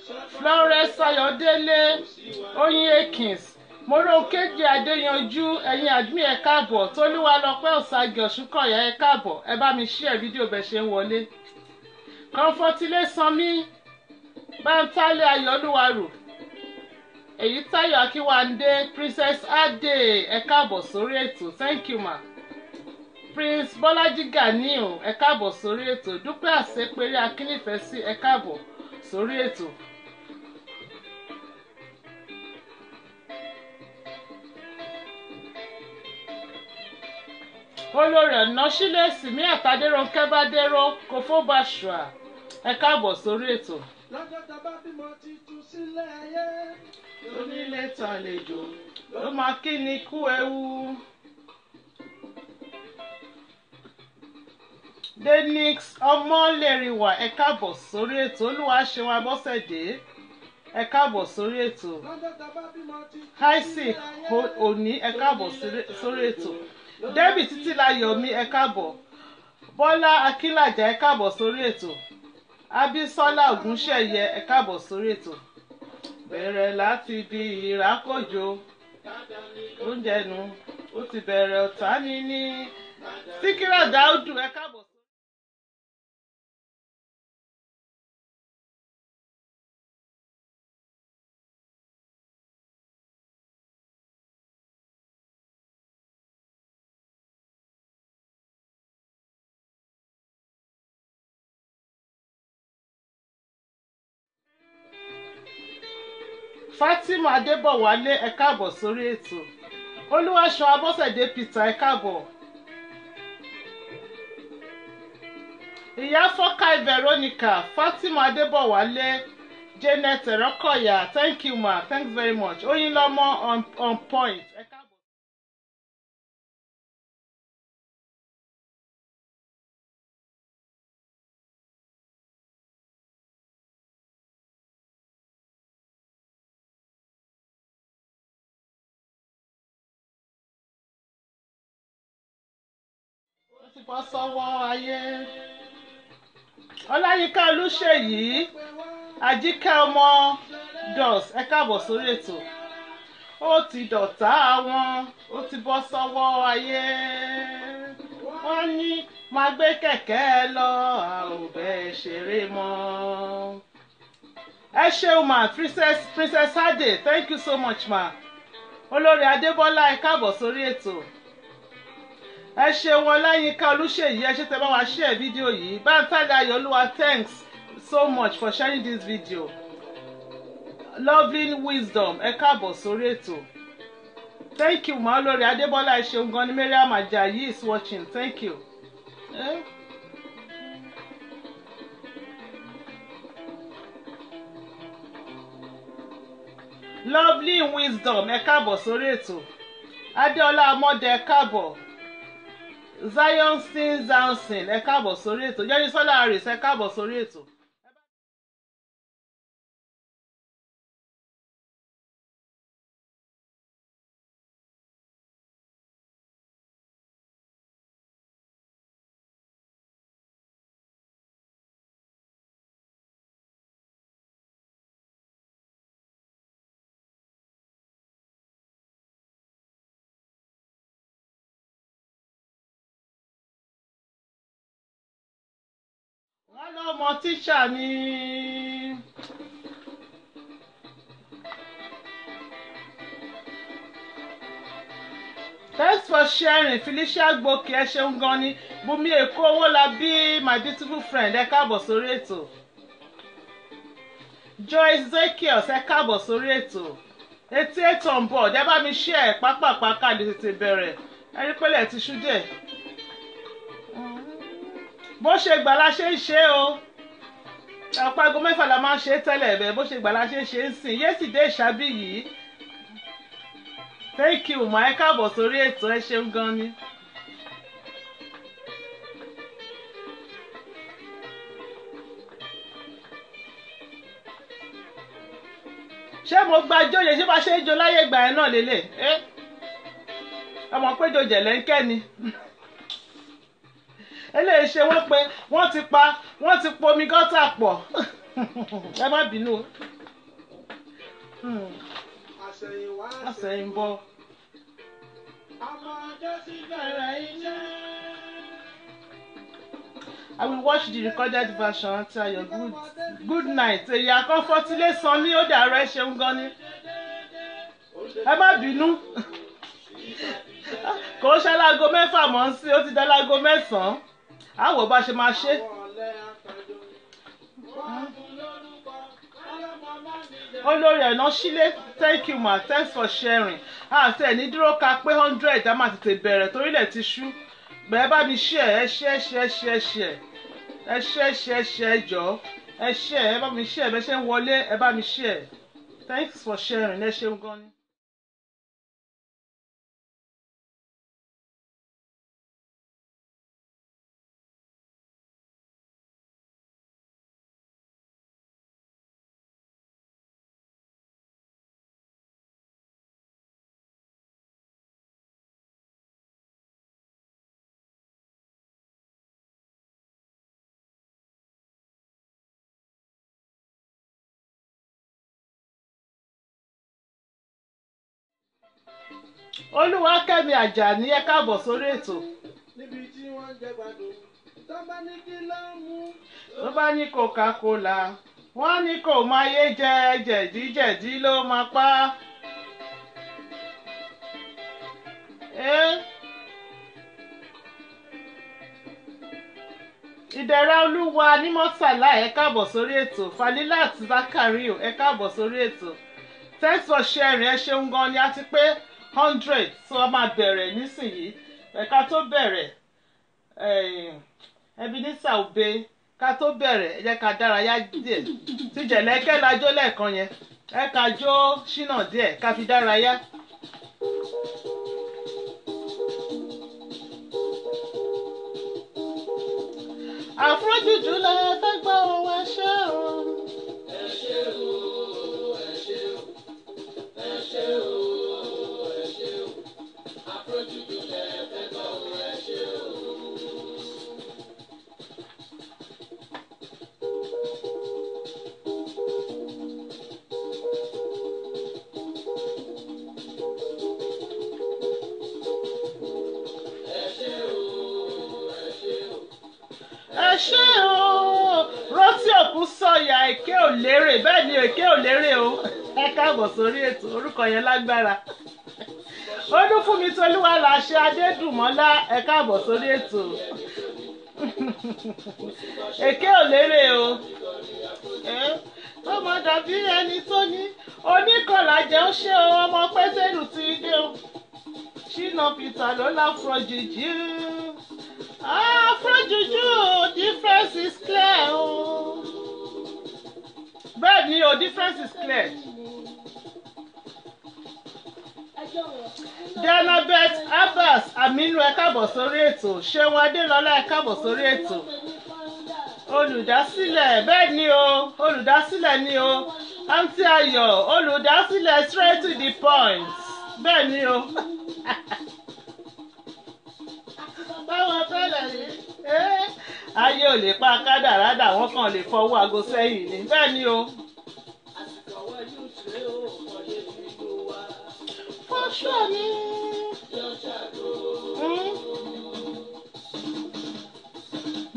Florence Ayọ̀délé Oyin Ekins Morokeji Adéyanjú ẹ̀yin admin ẹ káàbọ̀ Tolúwalọpẹ́ Ọ̀sàgì Ọ̀ṣúnkọ̀yà ẹ káàbọ̀ ẹ bá mi share fídíò bẹ́ẹ̀ ṣe ń wọlé. Comfortile Sanmi Bántálẹ̀ Ayọ̀lúwarù Èyítáyọ̀ Akínwándé Princess Ade ẹ káàbọ̀ sórí ètò thank you ma. Prince Bọ́lájí Ganiu ẹ káàbọ̀ sórí ètò Dúpẹ́ Àṣepéré Akínífẹ̀sí ẹ káàbọ̀ sórí ètò. Olórí ọ̀nà sílẹ̀ Sìmí Àtàdérónkẹ́ Bádéró Kòfó Bàṣùà ẹ káàbọ̀ sórí ètò. Lọ́jọ́ tá bá bímọ ti tú sílẹ̀ ayé. Onílé tàlejò ló máa kí ni kú ewu. Denix Ọmọlẹ́rìwà ẹ káàbọ̀ sórí ètò Olúwaṣeun Abọ́sẹ̀dé ẹ káàbọ̀ sórí ètò. Lọ́jọ́ tá bá bímọ ti tú Isaac Òní ẹ káàbọ̀ sórí ètò. Debbie Títílayọ̀mí ẹ káàbọ̀. Bọ́lá Akínlàjà ẹ káàbọ̀ sórí ètò. Abísọ́lá Ògúnṣẹ̀yẹ ẹ káàbọ̀ sórí ètò. Bẹ̀rẹ̀ láti bí ìrákòjò oúnjẹ nu ó ti bẹ̀rẹ̀ ọ̀tá níní. Síkírà Dáúdù ẹ káàbọ̀. Fatima Adébọ̀wálé ẹ káàbọ̀ sórí ètò. Olúwaṣọ Abọ́sẹ̀dé Peter ẹ káàbọ̀. Ìyá Fọ́káì Veronica Fatima Adébọ̀wálé Janet Ẹ̀rọ́kọ̀yà thank you ma thanks very much. Oyinlọ́mọ on point ẹ káàbọ̀. Ti bọ́ sọ́wọ́ ayé. Ọláyínká Olúṣèyí Àjíkẹ́ ọmọ dos ẹ káàbọ̀ sórí ètò. Ó ti dọ̀tá wọn ó ti bọ́ sọ́wọ́ ayé. Wọ́n ní máa gbé kẹ̀kẹ́ lọ a ò bẹ́ẹ̀ ṣeré mọ́. Ẹ ṣeun ma Princess Ade thank you so much ma. Olórí Adébọ́lá ẹ káàbọ̀ sórí ètò. Ẹ ṣeun Ọláyínká Olúṣèyí ẹ ṣé tẹ́ bá wa share fídíò yìí. Bántálẹ̀ Ayọ̀lúwa thanks so much for sharing this video. Lovely Wisdom ẹ káàbọ̀ sórí ètò. Thank you ma Olórí Adébọ́lá ẹ ṣeun gan ni Mariam Ajayi is watching thank you. Lovely Wisdom ẹ káàbọ̀ sórí ètò. Adéọlá Amọ́dé ẹ káàbọ̀. Zion Stin Zansin ẹ káàbọ̀ sórí ètò. Jẹ́rísọ́lá Harris ẹ káàbọ̀ sórí ètò. Wọ́n lọ́mọ tíṣà ni. Thanks for sharing Felicia Gboke ẹ ṣeun gan ni. Bùnmi Èkó Owólabí my beautiful friend ẹ káàbọ̀ sórí ètò. Joyce Zekios ẹ káàbọ̀ sórí ètò. 88 on board ẹ bá mi share pápápá ká lè tètè bẹ̀rẹ̀ ẹ rí pẹ́lẹ̀ ti ṣú díẹ̀. Bó ṣe gbà la ṣe ń ṣe o ọ̀pọ̀ aago 6 la máa ń ṣe tẹ́lẹ̀ bẹ́ẹ̀ bó ṣe gbà la ṣe ń ṣe ń sìn yesterday ṣábí yìí thank you ma ẹ káàbọ̀ sórí ètò ẹ ṣeun gan ni. ṣé mo gba jóye ṣé bá ṣe ń jó láyé ìgbà yẹn náà lélẹ̀ ọmọ péjọ jẹ̀lẹ́ńkẹ́ ni. Eléyìí ṣe wọ́n pé wọ́n ti pomi gọ́tà pọ̀ ẹ má bínú o. àṣẹ̀yìnwá àṣẹ̀yìnbọ̀. ọmọdé sì bẹ̀rẹ̀ iṣẹ́. I will watch the recorded version until your good night. Èyí àkọ́fọ́tílé san mí ó dàrú ẹ ṣeun gan ni. Ẹ má bínú. Kò ṣalágo mẹ́fà mọ́ sí ó ti dá lágo mẹ́sàn-án. Àwọ̀ bá ṣe máa ṣe. Olórí ẹ̀nà sílé, thank you ma, thanks for sharing. Àti ẹ̀ní dúró ka pé 100 a máa tètè bẹ̀rẹ̀ torílẹ̀ ti ṣú. Bẹ́ẹ̀ bá mi ṣe ẹ ṣe jọ ẹ ṣe ẹ bá mi ṣe ẹ bẹ́ẹ̀ ṣe ń wọlé ẹ bá mi ṣe ẹ. Thanks for sharing ẹ ṣeun gan ni. Olúwakẹ́mi Àjàní ẹ káàbọ̀ sórí ètò. níbi tí wọ́n ń jẹ gbàdùn tó bá ní kí ló ń mú. Tó bá ní Coca-Cola wọ́n ní kò máa yé jẹ jẹ̀díjẹ̀dí ló máa pa. Ìdẹ̀ra Olúwa ní Mọ́tàlá ẹ káàbọ̀ sórí ètò. Fanilat Zakario ẹ káàbọ̀ sórí ètò. Thanks for sharing ẹ ṣeun gan ni a ti pé 100 so a máa bẹ̀rẹ̀ nísìnyí. Ẹ̀ka tó bẹ̀rẹ̀ Ebenezer Obey ká tó bẹ̀rẹ̀ ẹ jẹ́ ká dárayá díẹ̀. Ti Jẹ̀lẹ́kẹ́ la jó lẹ́ẹ̀kan yẹn ẹ ká jó Ṣínà díẹ̀ ká fi dárayá. Àfúrójújú la fẹ́ gbọ́ ohun ẹ ṣé o. ẹ ṣé o ẹ ṣé o ẹ ṣé o ẹ ṣé o àfojúdú lẹ fẹ́ gbọ́ ohun ẹ ṣé o. Ẹ ṣé o rántí òkú sọ̀yà èké ò lérè bẹ́ẹ̀ ni èké ò lérè o. Ẹ káàbọ̀ sórí ètò orúkọ yẹn lágbára. Olúfúnmi Tolúwa làṣẹ Adédùmọ́lá ẹ káàbọ̀ sórí ètò. Èké ò lérè o. Tó mọ dàbí ẹni tó ní oníkànlá jẹ́ ó ṣe o ọmọ Pétérù ti dé o. Ṣínà Peter ló láfrọ̀jìjì. Afrojuju, difference is clear o. Bẹ́ẹ̀ ni o, difference is clear. Denabeth Abbas Aminu ẹ káàbọ̀ sórí ètò. Ṣeun Adélọ́lá ẹ káàbọ̀ sórí ètò. Olùdásílẹ̀ bẹ́ẹ̀ ni o, olùdásílẹ̀ ni o. Aunty Ayọ̀ olùdásílẹ̀ straight to the point. Bẹ́ẹ̀ ni o. Báwọn tẹ́lẹ̀ yìí ayé ò lè pa kádàrádà wọ́n kàn lè fọwọ́ aago sẹ́yìn ni bẹ́ẹ̀ ni o. fọ́ṣọ́ ni.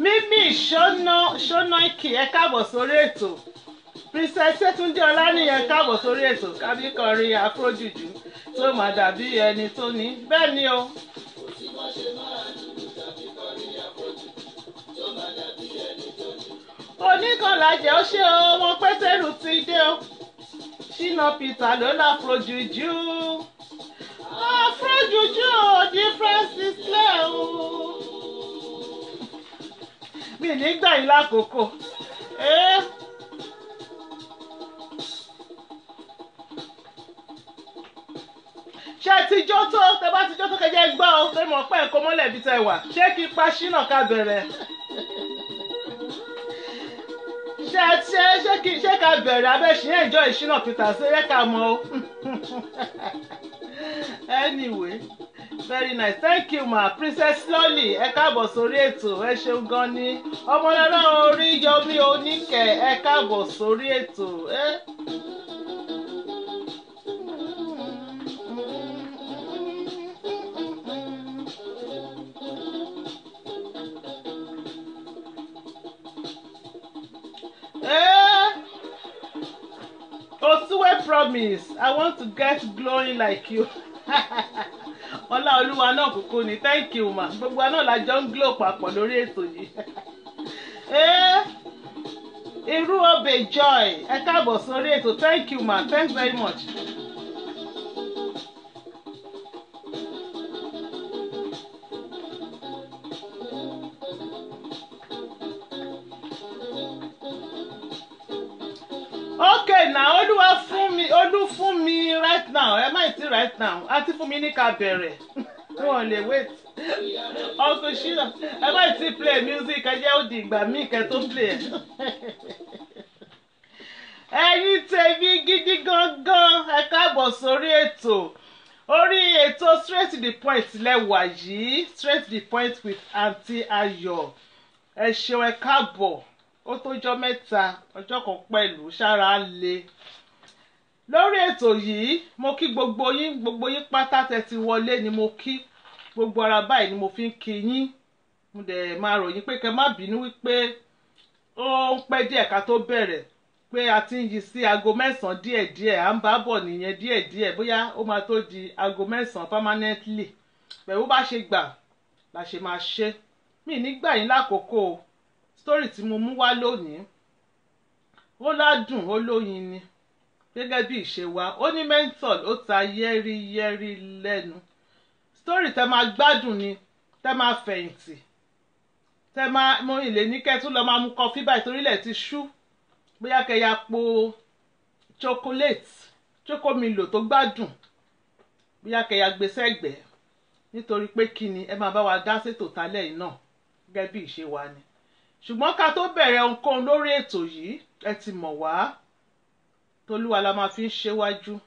Mímí ṣọ́nà ìkì ẹ káàbọ̀ sórí ètò. Princess Yétúndé Ọláníyàn ẹ káàbọ̀ sórí ètò kábíkọrin afrojuju tó máa dàbí ẹni tó ní bẹ́ẹ̀ ni o. Oníkànlá jẹ́ ó ṣe ọmọ Pétérù ti dé o. Ṣínà Peter ló láfrojuju. Afrojuju difference is clear o. Mi nígbà yìí lákòókò. Ṣé ti jó tó tẹ bá ti jó tó kẹjẹ gbọ́ ọ pé mo pẹ́ ẹ̀kọ́ mọ́lẹ̀ bí tẹ wà ṣé kí pa Ṣínà ká bẹ̀rẹ̀ ṣé ká bẹ̀rẹ̀ abẹ́ṣin ẹ̀jọ́ Ṣínà Peter ṣe yẹ ká mọ̀ o. Anyway very nice, thank you ma. Princess Lolly ẹ káàbọ̀ sórí ètò, ẹ ṣeun gan ni. Ọmọlọ́lá Oríyọmí Oníkẹ̀ ẹ káàbọ̀ sórí ètò. Osuwe promise, I want to get glowing like you. Ọlá Olúwa náà kúkú ni, thank you ma. Gbogbo àná la jọ ń glow papọ̀ lórí ètò yìí. Irú ọbẹ̀ joy ẹ káàbọ̀ sórí ètò, thank you ma, thanks very much. Okay now, Olú fún mi right now, ẹ má ti right now, àti fún mi ní ká bẹ̀rẹ̀. Wọ́n lè wait. Uncle Sheila, ẹ má ti play music, ẹ jẹ́ ó di ìgbà míì kẹ́ tó play ẹ̀. Ẹ̀yin tèmi gidi gangan, ẹ káàbọ̀ sórí ètò. Orí ètò straight to the point lẹ́wà yìí, straight to the point with Aunty Ayọ̀. Ẹ ṣeun ẹ káàbọ̀. Ó tójọ́ mẹ́ta, ọjọ́ kan pẹ̀lú ṣára le. Lórí ètò yìí, mo kí gbogbo yín pátá tẹ́ ti wọlé ni mo kí. Gbogbo ara báyìí ni mo fi ń kí yín. Mo dẹ̀ máa rọ̀ yín pé kẹ́ má bínú wípé ó ń pẹ́ díẹ̀ ká tó bẹ̀rẹ̀. Pé a ti ń yí sí aago 9 díẹ̀díẹ̀, à ń bá bọ̀ nìyẹn díẹ̀díẹ̀, bóyá ó máa tó di aago 9 permanently. Bẹ̀rù bá ṣe gbà la ṣe máa ṣe. Mi nígbà yín lákòókò story tí mo mú wá lónìí. Ó ládùn, ó lóyin ni. Gẹ́gẹ́ bí ìṣe wa, ó ní mental, ó ta yẹ́rí lẹ́nu. Story tẹ́ máa gbádùn ni, tẹ́ máa fẹ̀yìntì. Tẹ́ máa mo ilé ní kẹ́ tún lọ máa mu coffee báyìí torílẹ̀ ti ṣú. Bóyá kẹ́ ya po chocomilo tó gbádùn. Bóyá kẹ́ ya gbé sẹ́gbẹ̀ẹ́. Nítorí pé kí ni ẹ máa bá wa dá sétò tálẹ̀ yìí náà. Gẹ́gẹ́ bí ìṣe wa ni. Ṣùgbọ́n ká tó bẹ̀rẹ̀ ohunkóhun lórí ètò yìí, ẹ ti mọ̀ wá. Tolúwa la máa fi ń ṣèwájú.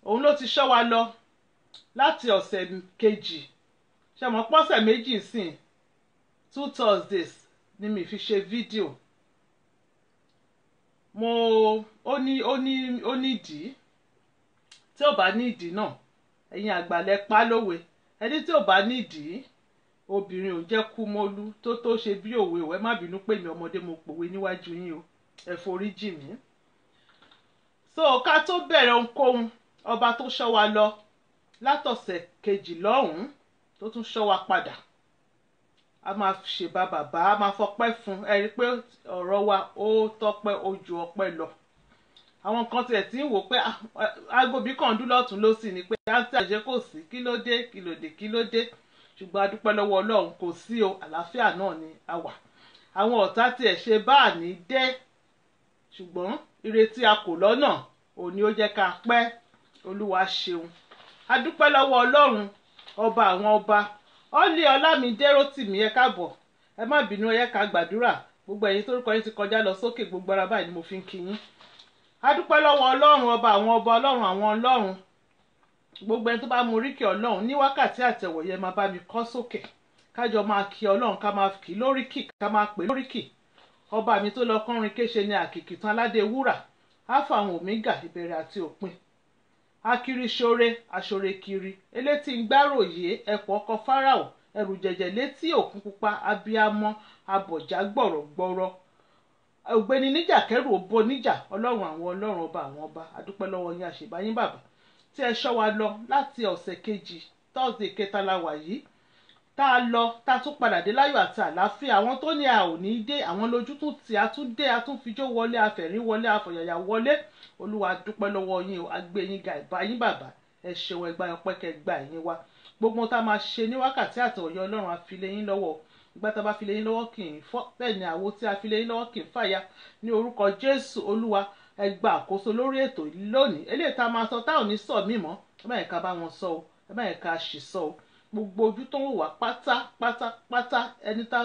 Òun ló ti ṣọ́ wa lọ láti ọ̀sẹ̀ kejì. Ṣé mọ̀ pọ́sẹ̀ méjì sìn 2 Thursdays ni mi fi ṣe fídíò. Ó nídìí. Tí ò bá nídìí náà, ẹ̀yin àgbàlẹ̀ pa lówe. Ẹni tí ò bá nídìí, obìnrin ò jẹ́ kú mọ́lú tó ṣe bí òwe ò, ẹ má bínú pé mi ọmọdé mo pòwe níwájú yín o, ẹ forí jì mí. So ká tó bẹ̀rẹ̀ ohunkóhun, ọba tó ṣọ́ wa lọ látọ̀sẹ̀ kejì lọ́hùn-ún tó tún ṣọ́ wa padà. A máa ṣèbà bàbá, a máa fọpẹ́ fún, ẹ rí pé ọ̀rọ̀ wa ó tọ́pẹ́ ó ju ọpẹ́ lọ. Àwọn kan tiẹ̀ tí ń wò pé aago bí kan dún lọ́tún lósì ni pé àǹtí àṣẹ kò sí, kí ló dé. Ṣùgbọ́n a dúpẹ́ lọ́wọ́ Ọlọ́run, kò sí o, àlàáfíà náà ni a wà. Àwọn ọ̀tá tiẹ̀ ṣe bá ní dé, ṣùgbọ́n ìrètí a kò lọ́nà, òní ó jẹ́ ká pẹ́. Olúwa ṣeun. A dúpẹ́ lọ́wọ́ Ọlọ́run, ọba àwọn ọba. Ọlé Ọlámídé Rótìmí ẹ káàbọ̀. Ẹ má bínú, ẹ yẹ ká gbàdúrà. Gbogbo ẹ̀yin tórúkọ yín ti kọjá lọ sókè, gbogbo ara báyìí ni mo fi ń kí yín. A dúpẹ́ lọ́wọ́ Ọlọ́run, ọba àwọn ọba, Ọlọ́run àwọn Ọlọ́run. Gbogbo ẹni tó bá mú oríkì Ọlọ́run ní wákàtí àtẹ̀wọ̀yẹ máa bá mi kọ́ sókè. Kájọ máa kí Ọlọ́run, ká máa kí lóríkì, ká máa pè lóríkì. Ọba mi tó lọ kọrin kéṣe ni àkìkìtàn aládé wúrà. Alpha àwọn Omega, ìbẹ̀rẹ̀ àti òpin. Akiri ṣore, aṣore kiri. Elétí ń gbáròyé, ẹ̀pọ̀ ọkọ̀ Fáráò, ẹrù jẹ̀jẹ̀ létí òkun pupa, abiyamọ, abọ̀já gbọ̀rọ̀gbọ̀rọ̀. Ògbéni níjà kẹrù òbó níjà, Ọlọ́run àwọn Ọlọ́run, ọba àwọn ọba. A dúpẹ́ lọ́wọ́ yín, àṣèbáyín bàbá. Tí ẹ ṣọ́ wa lọ láti ọ̀sẹ̀ kejì, Thursday kẹta la wà yìí. Tá a lọ, tá a tún padà dé láyọ̀ àti àlàáfíà. Àwọn tó ní a ò ní dé, àwọn lójú tún tí a tún dé, a tún fijó wọlé, afẹ̀rín wọlé, afọ̀yàyà wọlé. Olúwa dúpẹ́ lọ́wọ́ yín o, agbé yín ga ìbáyín bàbá. Ẹ ṣeun, ẹgbà ọpẹ́ kẹgbà yín wá. Gbogbo tá a máa ṣe ní wákàtí àtọ̀yọ́ Ọlọ́run á fi lé yín lọ́wọ́. Ìgbà tá a bá fi lé yín lọ́wọ́ kì í fọ́, bẹ́ẹ̀ ni àwo tí a fi lé yín lọ́wọ́ kì í fàya. Ní orúkọ Jésù Olúwa, ẹ gba àkóso lórí ètò lónìí. Eléyìí tá a máa sọ tá ò ní sọ mí mọ́. Ẹ má yẹ ká bá wọn sọ o, ẹ má yẹ ká ṣì sọ o. Gbogbo ojú tó ń wò wá pátápátá ẹni tá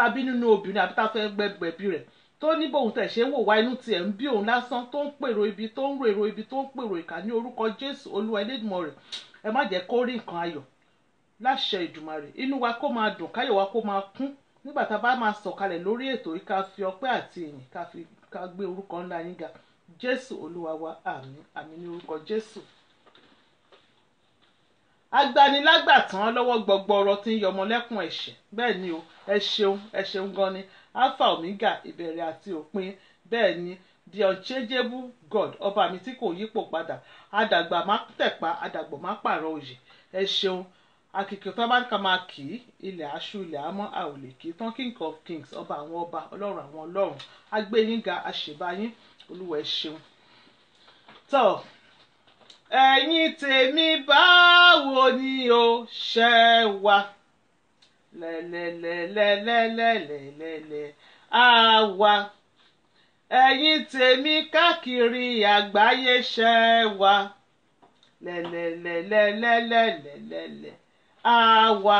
a bí nínú obìnrin àbí tá a fẹ́ gbẹ̀bí rẹ̀ tó ní bóun tẹ̀ ṣe ń wò wá inú tiẹ̀ ń bí òun lásán, tó ń pèrò ibi, tó ń rèrò ibi, tó ń pèrò ìkà ní orúkọ Jésù Olúwa Elédùmarè. ẹ má jẹ́ kó rí nǹkan ayọ̀ láṣẹ Ìdùmarè. Inú wa kó máa dùn, káyọ̀ wa kó máa kún nígbà tá a bá máa sọ̀kalẹ̀ lórí ètò yìí, ká fi ọpẹ́ àti ìyìn ká gbé orúkọ ńlá yín ga. Jésù Olúwa wa, àmín àmín ní orúkọ Jésù. Agbanilágbàtàn lọ́wọ́ gbọgbọrọ tí ń yọmọ lẹ́kùn ẹ̀ṣẹ̀. Bẹ́ẹ̀ ni o, ẹ ṣeun gan ni. Alpha Omega, ìbẹ̀rẹ̀ àti òpin. Bẹ́ẹ̀ ni, the unchangeable God, ọba mi tí kò yípo padà. Adàgbà má tẹ̀pá, adàgbà má pààrọ̀ òyì. Ẹ ṣeun. Àkìkì tó bá ká máa kì í, ilẹ̀ aṣú ilẹ̀ àmọ́ a ò lè kì í tán. King of kings, ọba àwọn ọba, ọlọ́run àwọn ọlọ́run. Agbẹ́yìnga, àṣèbáyín, Olúwa ẹ ṣeun. Tọ́ ẹ̀yin tèmi báwo ni o ṣe wà? Lẹ́lẹ́lẹ́lẹ́lẹ́lẹ́lẹ́lẹ́ àwa. Ẹ̀yin tèmi káàkiri àgbáyé ṣe wà? Lẹ́lẹ́lẹ́lẹ́lẹ́lẹ́lẹ́lẹ́ àwa.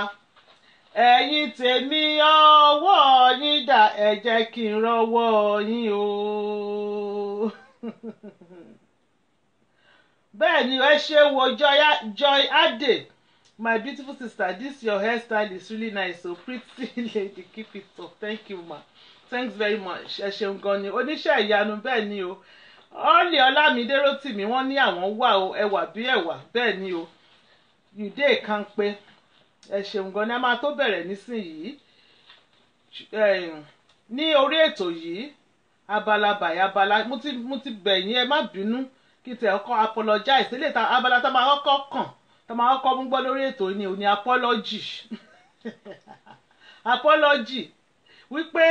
Ẹ̀yin tèmi ọwọ́ yín dà, ẹ jẹ́ kí n rọ́wọ́ yín o. Bẹ́ẹ̀ ni ẹ ṣe wo Joy Ade, my beautiful sister, this your hairstyle is really nice, so pretty lady, keep it up. Thank you ma, thanks very much. Ẹ ṣeun gan ni, oníṣẹ́ ìyanu. Bẹ́ẹ̀ ni o, Ọ́ọ̀lì Ọlámídé Rótìmí wọ́n ní àwọn wà o, ẹwà bí ẹwà. Bẹ́ẹ̀ ni o, Yùdé Kánpé, ẹ ṣeun gan ni. A máa tó bẹ̀rẹ̀ nísìnyìí ní orí ètò yìí, abala bàyà abala. Mo ti bẹ̀yìn, ẹ má bínú kí tẹ ọkọ apologize. Ilé ta abala tá máa kọ́kọ́ kàn, tá máa kọ́kọ́ mú gbọ́ lórí ètò ni ò ní apology. Apology wípé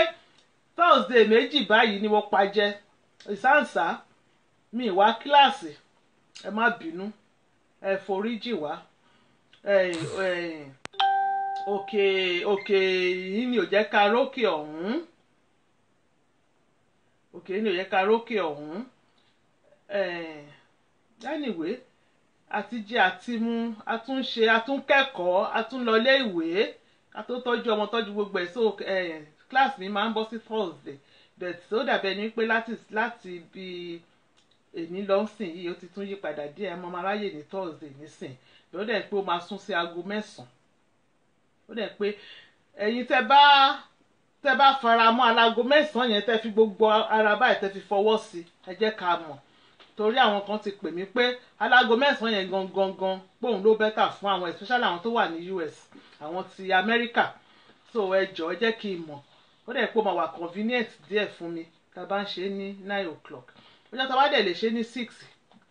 Thursday méjì báyìí ni mo pajẹ ìsáǹsá mi wá kíláàsì, ẹ má bínú, ẹ foríjì wá. Òkè yìí ni ò jẹ́ ká rókè ọ̀hún. Òkè yìí ni ò jẹ́ ká rókè ọ̀hún. Anyway, àti jẹ àti mu, àtúnṣe, àtúnkẹ́kọ̀ọ́, àtúnlọlé ìwé, àtúntọ́jú ọmọ, tọ́jú gbogbo ẹ̀. So class mi máa ń bọ́ sí Thursday, but ó dàbẹ̀ ni pé láti bí èní lọ sìn yìí ó ti tún yí padà díẹ̀. Mo máa ráyè ní Thursday nísìn, but ó dẹ̀ pé ó máa sún sí aago 9. Ó dẹ̀ pé ẹ̀yin tẹ́ bá fara mọ́ alágo 9 yẹn, tẹ́ fi gbogbo ara báyìí tẹ́ fi fọwọ́ sí, ẹ jẹ́ ká mọ̀. Torí àwọn kan ti pè mí pé alágo 9 yẹn gangan póun ló bẹ́tà fún àwọn, especially àwọn tó wà ní US, àwọn ti America. So ẹ jọ̀ọ́ jẹ́ kí n mọ̀. Ó dẹ̀ pé ó máa wà convenient díẹ̀ fún mi tá a bá ń ṣe ní 9 o'clock. Ọjọ́ tá a bá dẹ̀ lè ṣe ní 6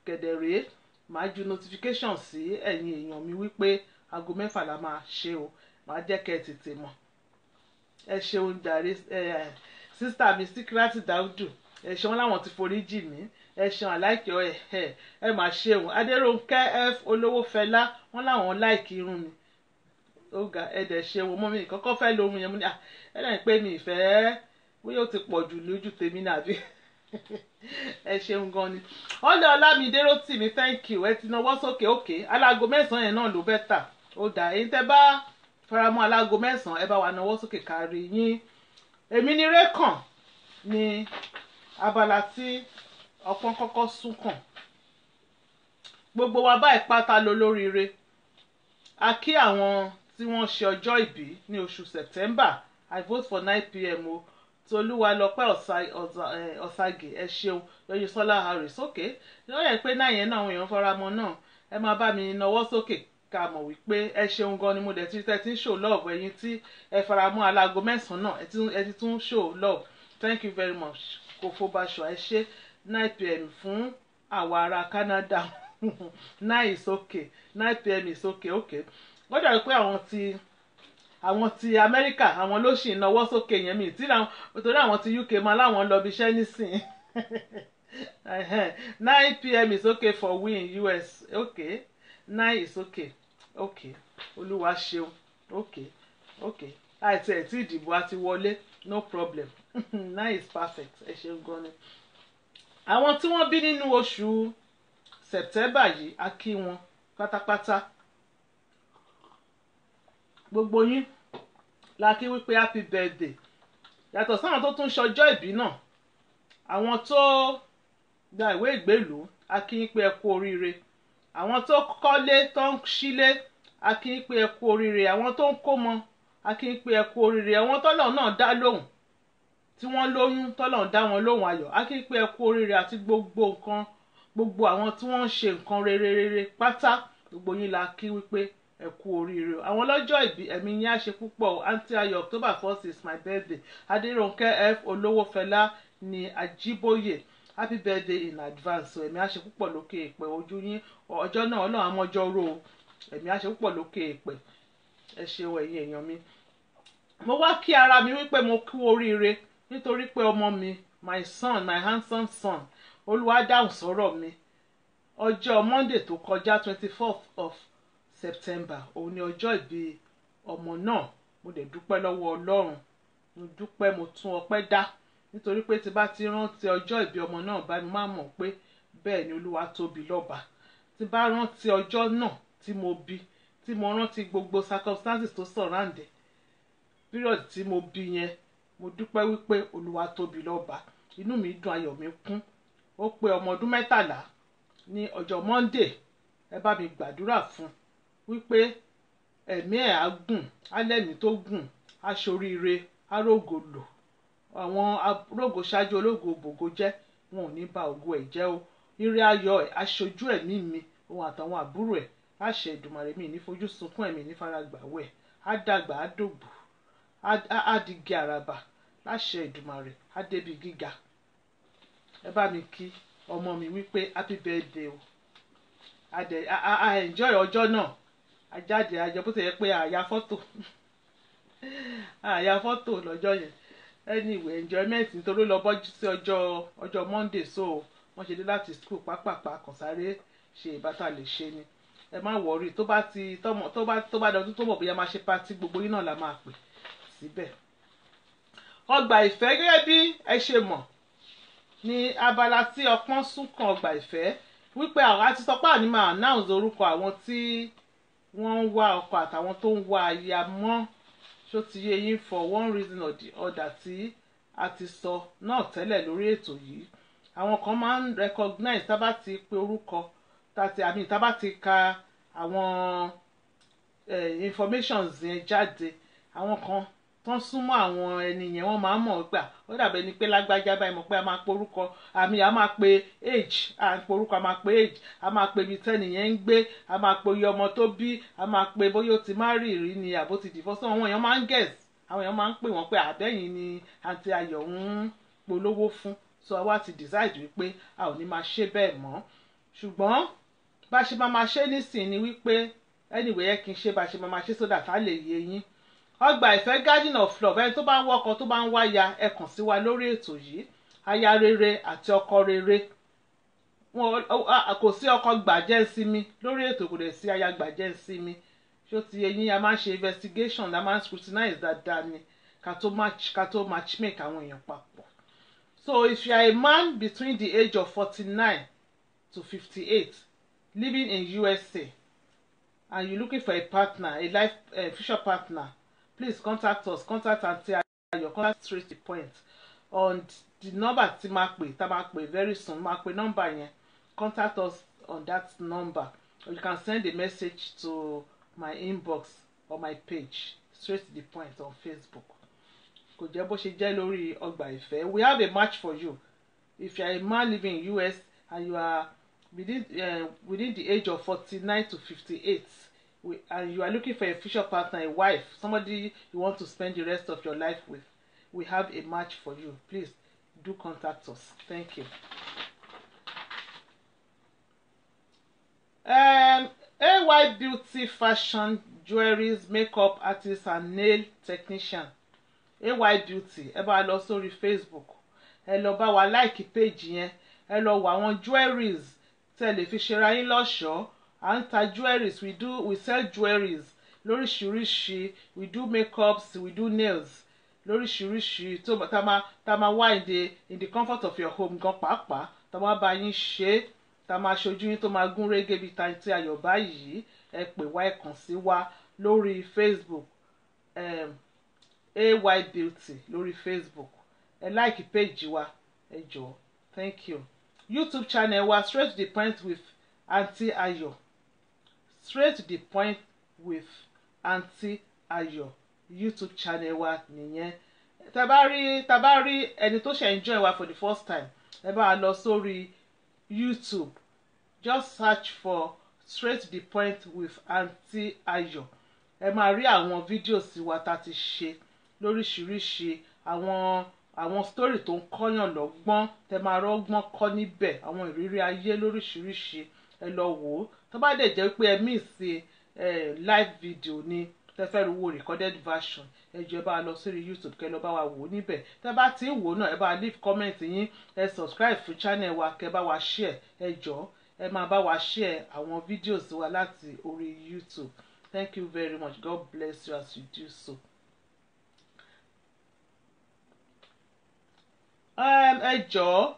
kẹ̀dẹ̀rẹ́, màá ju notification sí ẹ̀yin èèyàn mi wípé aago 6 la máa ṣe o. Màá jẹ́ kẹ́ ẹ tètè mọ̀. Ẹ ṣeun jàre, sísítà mi Síkírátì Dáúdù, ẹ ṣeun láwọn ti forí jì mí. Ẹ ṣeun àláìkẹ́ ẹ máa ṣeun. Adérónkẹ́ F Olówófẹlá wọ́n láwọn láìkì irun mi. Ó ga ẹ dẹ̀ ṣeun. Mọ́ mi kọ́kọ́ fẹ́ lóhun yẹn, mo ní ẹ lẹ́yìn pé mi ìfẹ́ bóyá ó ti pọ̀ jù lójú tèmi nàbí. Ẹ ṣeun gan ni. Ọ́ọ̀lì Ọlámídé Rótìmí, thank you. Ẹ ti nawọ́ sókè òkè. Alágo 9 yẹn náà ló bẹ́tà. Ó dà, èyí tẹ́ bá faramọ́ alágo 9 ẹ bá wa nawọ́ sókè kárí yín. Èmi ni rékàn ní abala tí ọpọ́n kọ́kọ́ sún kàn. Gbogbo wa báyìí pátá lọ lóríire. A kí àwọn tí wọ́n ṣe ọjọ́ ìbí ní oṣù September. I vote for 9 PM o. Tolúwalọpẹ́ Ọ̀sàgè, ẹ ṣeun. Yọyísọ́lá Harris, okay. Ó yẹ pé 9 yẹn náà àwọn èèyàn faramọ́ náà. Ẹ máa bá mi nawọ́ sókè ká mọ̀ wípé ẹ ṣeun gan ni. Mo dẹ̀ ti tẹ́tí show love ẹ̀yin tí ẹ faramọ́ alágo 9 náà, ẹ ti tún show love. Thank you very much. Kòfóbaṣọ, ẹ ṣe 9 PM fún àwa ará Canada. 9 is okay, 9 PM is okay, okay. Ó dàbí pé àwọn ti America àwọn ló ṣì nawọ́ sókè yẹn, mi tí torí àwọn ti UK máa láwọn lọ bí iṣẹ́ nísìn. 9 PM is okay for we in US, okay. 9 is okay, okay. Olúwa ṣeun, okay, okay. Àìtí ẹ̀ tí ìdìbò àti wọlé, no problem. 9 is perfect, ẹ ṣeun gan ni. Àwọn tí wọ́n bí nínú oṣù September yìí, a kí wọn pátápátá. Gbogbo yín la kí wípé happy birthday. Yàtọ̀ sáwọn tó tún ṣọjọ́ ìbí náà, àwọn tó gba ìwé ìgbélùú, a kí yín pé ẹ kú oríire. àwọn tó kọ́lé tó ń sílé a kí ń pé ẹ kú oríire, àwọn tó ń kómọ a kí ń pé ẹ kú oríire, àwọn tọ́lọ̀ náà dá lóhùn tí wọ́n lóyún tọ́lọ̀ dá wọn lóhùn ayọ̀ a kí ń pé ẹ kú oríire, àti gbogbo nǹkan gbogbo àwọn tí wọ́n ń ṣe nǹkan rere pátá gbogbo yín la kí wípé ẹ kú oríire. Àwọn lọ́jọ́ ìbí ẹ̀mí yín á ṣe púpọ̀. Aunty Ayọ̀ October 1st is my birthday. Adérónkẹ́ F Olówófẹlá ní Ajíbóyè, happy birthday in advance. So ẹ̀mí á ṣe púpọ̀ lókè èpẹ̀ ojú yín ọjọ́ náà Ọlọ́run àmọ́jọ́ rò ẹ̀mí á ṣe púpọ̀ lókè èpẹ̀. Ẹ ṣeun ẹ̀yin èèyàn mi. Mo wá kí ara mi wípé mo kú oríire nítorí pé ọmọ mi, my son, my handsome son, Olúwa dáhùn sọ̀rọ̀ mi. Ọjọ́ Monday tó kọjá 24th of September òun ni ọjọ́ ìbí ọmọ náà. Mo dẹ̀ dúpẹ́ lọ́wọ́ Ọlọ́run, mo dúpẹ́, mo tún ọpẹ́ dá nítorí pé tí bá ti rántí ọjọ́ ìbí ọmọ náà bá mi máa mọ̀ pé bẹ́ẹ̀ ni Olúwa tóbi lọ́ba. Tí bá rántí ọjọ́ náà tí mo bí, tí mo rántí gbogbo circumstances tó surround period tí mo bí yẹn, mo dúpẹ́ wípé Olúwa tóbi lọ́ba. Inú mi dùn, ayọ̀ mi kún. Ó pé ọmọ ọdún 13 ní ọjọ́ Monday. Ẹ bá mi gbàdúrà fún wípé ẹ̀mí ẹ̀ á gùn, alẹ́mí tó gùn, aṣoríire, arógo lò. Àwọn arógo ṣáájú ológo bògo jẹ́, wọn ò ní ba ògo ẹ̀ jẹ́ o. Ire ayọ̀ ẹ̀ aṣojú ẹ̀mí mi, òun àtàwọn àbúrò ẹ̀ láṣẹ Èdùmàrè mi ní fojú sunkún ẹ̀mí ní faragbàwẹ̀. Á dàgbà, á dògbò, á digi àràbà láṣẹ Èdùmàrè, á débi gíga. Ẹ bá mi kí ọmọ mi wípé happy birthday o. A enjoy ọjọ́ náà. A jáde àjọ bó ti yẹ pé àyà fọ́tò lọ́jọ́ yẹn. Anyway, enjoyment nítorí lọ bọ́ sí ọjọ́ Monday, so wọ́n ṣe dé láti school pápápá kan sáré ṣe ìbátà lè ṣe ni. Ẹ má wọrí, tó bá dọdún tó mọ̀ bóyá máa ṣe pátí gbogbo yín náà la máa pè síbẹ̀. Ọgbà ìfẹ́ gẹ́gẹ́ bí ẹ ṣe mọ̀ ní abala tí ọpọ́n sún kan ọgbà ìfẹ́ wípé àwọn àti sọ pé àní máa announce orúkọ àwọn tí wọ́n ń wá ọkọ àtàwọn tó ń wá aya mọ́. Ṣó ti yé yín for one reason or the other tí a ti sọ náà tẹ́lẹ̀ lórí ètò yìí. Àwọn kan máa ń recognize tá bá ti pe orúkọ tá bá ti ka àwọn informations yẹn jáde. Àwọn kan tó ń súnmọ́ àwọn ẹni yẹn wọ́n máa ń mọ̀ gbà. Ó dàbẹ̀ ni pé lágbájá báyìí mọ̀ pé a máa pe orúkọ àmì, a máa pe age, a pe orúkọ, a máa pe age, a máa pe ibi tẹ́ni yẹn ń gbé, a máa pe iye ọmọ tó bí, a máa pe bóyá ó ti marry rí ni àbó ti divorce. Àwọn èèyàn máa ń guess, àwọn èèyàn máa ń pè wọ́n pé àbẹ́yìn ni Aunty Ayọ̀ ń polówó fún. So àwa ti decide wípé a ò ní máa ṣe bẹ́ẹ̀ mọ́. Ṣùgbọ́n bá ṣe máa ṣe nísìnyí ni wípé anyway ẹ kì í ṣe bá ṣe máa ṣe so that a lè yé yín. Ọgbà ìfẹ́ garden of love, ẹni tó bá ń wọ́kọ tó bá ń wáya ẹ kàn sí wa lórí ètò yìí. Aya rere àti ọkọ rere, kò sí ọkọ gbàjẹ́ sí mi lórí ètò, kò dẹ̀ sí aya gbàjẹ́ sí mi. Ṣó ti yé yín, a máa ń ṣe investigation, a máa ń scrutinize dáadáa ni ká tó matchmake àwọn èèyàn papọ̀. So if you are a man between the age of 49 to 58 living in USA and you're looking for a partner, a future partner, please contact us. Contact Aunty Ayọ̀, contact straight to the point on the number tí máa pè very soon. Máa pè number yẹn. Contact us on that number, or you can send a message to my inbox or my page straight to the point on Facebook. Kò jẹ́ bó ṣe jẹ́ lórí ọgbà ìfẹ́. We have a match for you. If you are a man living in US and you are within the age of 49 to 58, and you are looking for a future partner, a wife, somebody you want to spend the rest of your life with, we have a match for you. Please do contact us. Thank you. AY Beauty Fashion, jewelries, makeup artist and nail technician. AY Beauty, ẹ bá lọ sórí Facebook, ẹ lọ bá wa like page yẹn, ẹ lọ wo àwọn jewelries tẹ́ lè fi ṣera yín lọ́ṣọ̀ọ́. À ń ta jewelries, we sell jewelries lóríṣiríṣi, we do makeups, we do nails lóríṣiríṣi tá máa wá in the comfort of your home gan pàápàá, tá máa bá yín ṣe, tá máa ṣojú yín tó máa gún régé bíi Aunty Ayọ̀ báyìí. Ẹ pè wá, ẹ kàn sí wa lórí Facebook, AY Beauty lórí Facebook. Ẹ like page wa, ẹ jọ̀ọ́. Thank you. YouTube channel wa straight to the point with Aunty Ayọ̀. straight to the point with Aunty Ayọ̀ YouTube channel wa nìyẹn. tá bá rí ẹni tó ṣe ń join wa for the first time ẹ bá lọ sórí YouTube, just search for straight to the point with Aunty Ayọ̀. ẹ máa rí àwọn videos wa tá ti ṣe lóríṣiríṣi, àwọn story tó ń kọ́yàn lọ́gbọ́n, tẹ máa rọ́gbọ́n kọ́ níbẹ̀, àwọn ìrírí ayé lóríṣiríṣi, ẹ lọ wò ó. tó bá dẹ̀ jẹ́ pé ẹ miss live video ni tẹ fẹ́ wo recorded version, ẹ jọ̀ọ́ ẹ bá lọ sórí YouTube kẹ́ lọ bá wa wò ó níbẹ̀. tẹ bá ti ń wò ó náà ẹ bá leave comment yín, ẹ subscribe fún channel wa, kẹ́ bá wa share, ẹ jọ̀ọ́ ẹ máa bá wa share àwọn videos wa láti orí YouTube. Thank you very much. God bless you as you do so. Ẹ jọ̀ọ́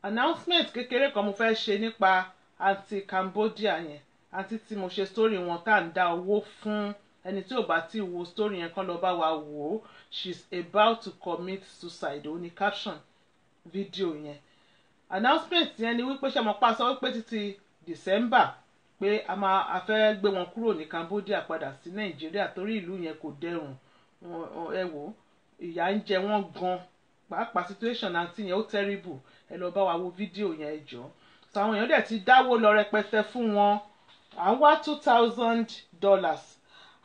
announcement kékeré kan mo fẹ́ ṣe nípa Aunty Cambodia yẹn, àǹtí tí mo ṣe story wọn tá à ń dá owó fún. ẹni tí ò bá ti wo story yẹn kàn lọ bá wa wò ó. She's about to commit suicide, ó ní caption video yẹn. Announcement yẹn ni wípé ṣe mo pa sọ wípé títí December pé a fẹ́ gbé wọn kúrò ní Cambodia padà sí Nàìjíríà torí ìlú yẹn kò dẹrùn. ẹ wò ìyà ń jẹ wọ́n gan, pàápàá situation àǹtí yẹn ó terrible. ẹ lọ bá wa wo fídíò yẹn ẹ jọ̀ọ́. so àwọn èèyàn dẹ̀ ti dáwó lọ rẹpẹtẹ fún wọn. à ń wá $2,000.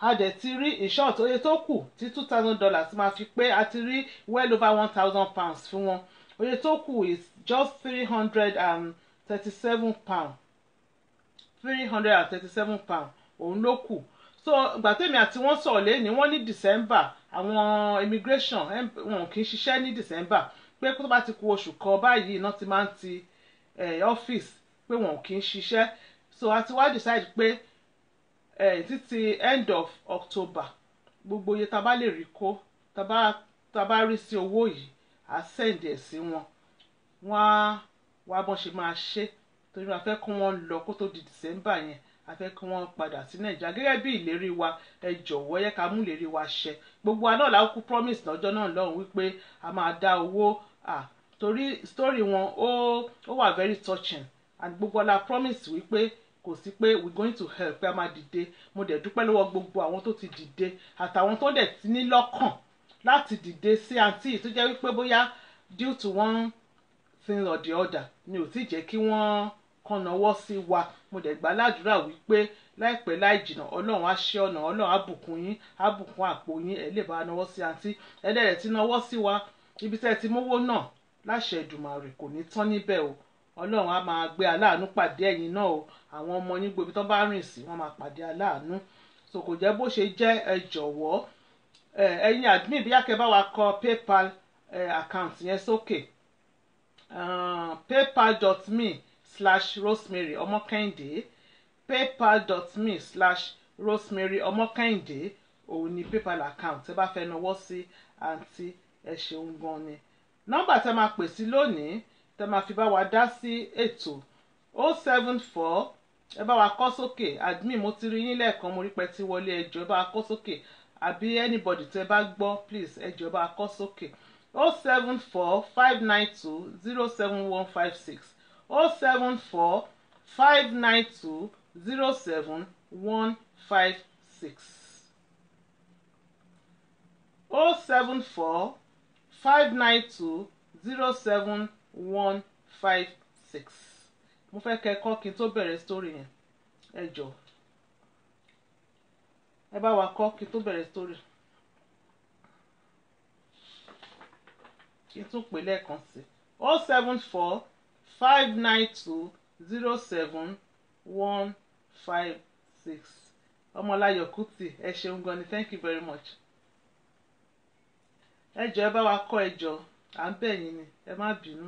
a dẹ̀ ti rí in short oye tó kù tí $2,000 máa fi pé a ti rí well over £1,000 fún wọn. oye tó kù is just £337. £337 òun ló kù. so ìgbà tèmi àti wọ́n sọ̀rọ̀ lẹ́ni wọ́n ní December àwọn immigration wọn kì í ṣiṣẹ́ ní December, pé tó bá ti kù oṣù kan báyìí iná ti máa ń ti ọ́fíìsì, pé wọn kì í ṣiṣẹ́. so a ti wá decide pé títí end of October gbogbo iye tá bá lè rí kó tá bá rí sí owó yìí à send ẹ̀ sí wọn. wọ́n á wá bọ́n ṣe máa ṣe, torí a fẹ́ kó wọ́n lọ kó tó di December yẹn, a fẹ́ kí wọ́n padà sí Nàìjíríà gẹ́gẹ́ bí ìlérí wa. ẹ jọ̀wọ́ yẹ ká mú ìlérí wa ṣẹ. gbogbo wa náà la kú promise lọ́jọ́ náà lọ́hùn wípé a máa dá owó torí story wọn ó wà very touching, and gbogbo la promise wípé kò sí pé we going to help pé a máa dìde. mo dẹ̀ dúpẹ́ lọ́wọ́ gbogbo àwọn tó ti dìde àtàwọn tó dẹ̀ ti ní lọ́kàn láti dìde sí àǹtí tó jẹ́ wípé bóyá due to one thing or the other ni ò tí jẹ́ kí wọ́n kàn náwó sí wa. mo dẹ̀ gbà ládùúrà wípé láìpẹ́ láì jìnnà Ọlọ́run á ṣe ọ̀nà, Ọlọ́run á bùkún yín, á bùkún àpò yín, ẹ lè bá náwó sí àǹtí. ẹlẹ́rẹ̀ tí náwó sí wa ibi tẹ́ ti mówó náà láṣẹ Èdùmàrè kò ní tán níbẹ̀ o. Ọlọ́run á máa gbé aláàánú pàdé ẹ̀yin náà o. àwọn ọmọ yín gbogbo tó bá rìn sí wọ́n máa pàdé aláàánú. so kò jẹ́ bó ṣe jẹ́. ẹ jọ̀wọ́ ẹ̀yin admin bí yàkẹ́ bá wa kọ PayPal account yẹn sókè. paypal.me/Rosemary Ọmọkẹ́hìndé paypal.me/Rosemary Ọmọkẹ́hìndé òun ni PayPal account ẹ bá fẹ́ náwó sí àǹtí. ẹ ṣeun gan ni. nọ́mbà tẹ máa pè sí lónìí tẹ máa fi bá wa dá sí ètò 074 ẹ bá wa kọ sókè. admin mo ti rí yín lẹ́ẹ̀kan mo rí pé tí wọlé ẹjọ́ ẹ bá wa kọ sókè, àbí anybody tẹ bá gbọ́ please ẹjọ́ ẹ bá wa kọ sókè. 074 592 07156 074 592 07156 074 592 07156. mo fẹ́ kẹ́ kọ́ kí n tó bẹ̀rẹ̀ story yẹn ẹ jọ̀ọ́ ẹ bá wa kọ́ kí n tó bẹ̀rẹ̀ story. kí n tún pè lẹ́ẹ̀kan sí 074 592 07156. Ọmọláyọ̀ Kútì ẹ ṣeun gan ni, thank you very much. ẹ jọ̀ọ́ ẹ bá wa kọ́ ẹ jọ̀ọ́ à ń bẹ̀ yín ni ẹ má bínú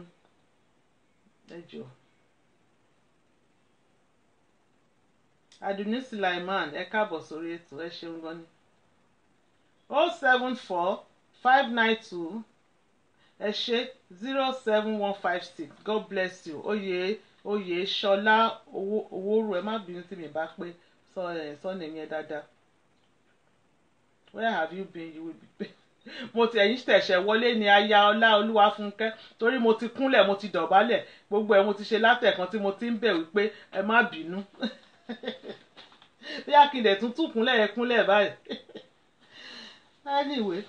ẹ jọ̀ọ́. Adùnní Sulaiman ẹ káàbọ̀ sórí ètò ẹ ṣeun gan ni. 074 592 ẹ ṣe 07156. God bless you. oyè Ṣọlá owóró ẹ má bínú tí mi bá pé sọ́ọ̀nì yẹn dáadáa. Where have you been? You will be paid. mo ti ẹ̀yìn tẹ̀sẹ̀ wọlé ní aya Ọlá Olúwafúnkẹ́ torí mo ti kúnlẹ̀ mo ti dọ̀bálẹ̀ gbogbo ẹ̀ mo ti ṣe látẹ̀kan tí mo ti ń bẹ̀ wípé ẹ má bínú. bí akíndẹ̀ tún kúnlẹ̀ kúnlẹ̀ báyìí. Anyway,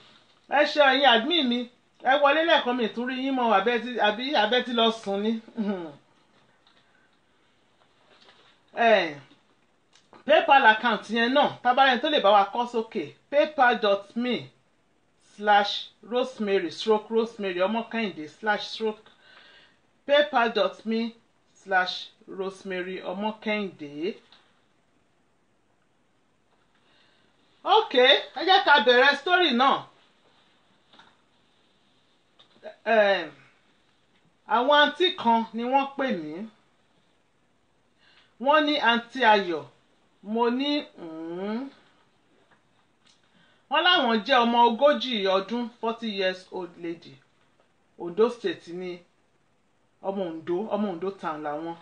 ẹ ṣe ẹ̀yin admin mi ẹ wọlé lẹ́ẹ̀kan mi tún rí yín mọ́ àbí abẹ́ tí lọ sùn ni. PayPal account yẹn náà tábàárẹ̀ tó lè bá wa kọ sókè paypal.me/rosemary ọmọkẹ́hìndé paypal.me/rosemary ọmọkẹ́hìndé. Ok, ẹ jẹ́ ká bẹ̀rẹ̀ story náà. Àwọn àǹtí kan ni wọ́n pè mí. Wọ́n ní àǹtí Ayọ̀, mo ní wọ́n láwọn jẹ́ ọmọ 40 ọdún 40 years old lady. Ondo State ni ọmọ Ondo town làwọn.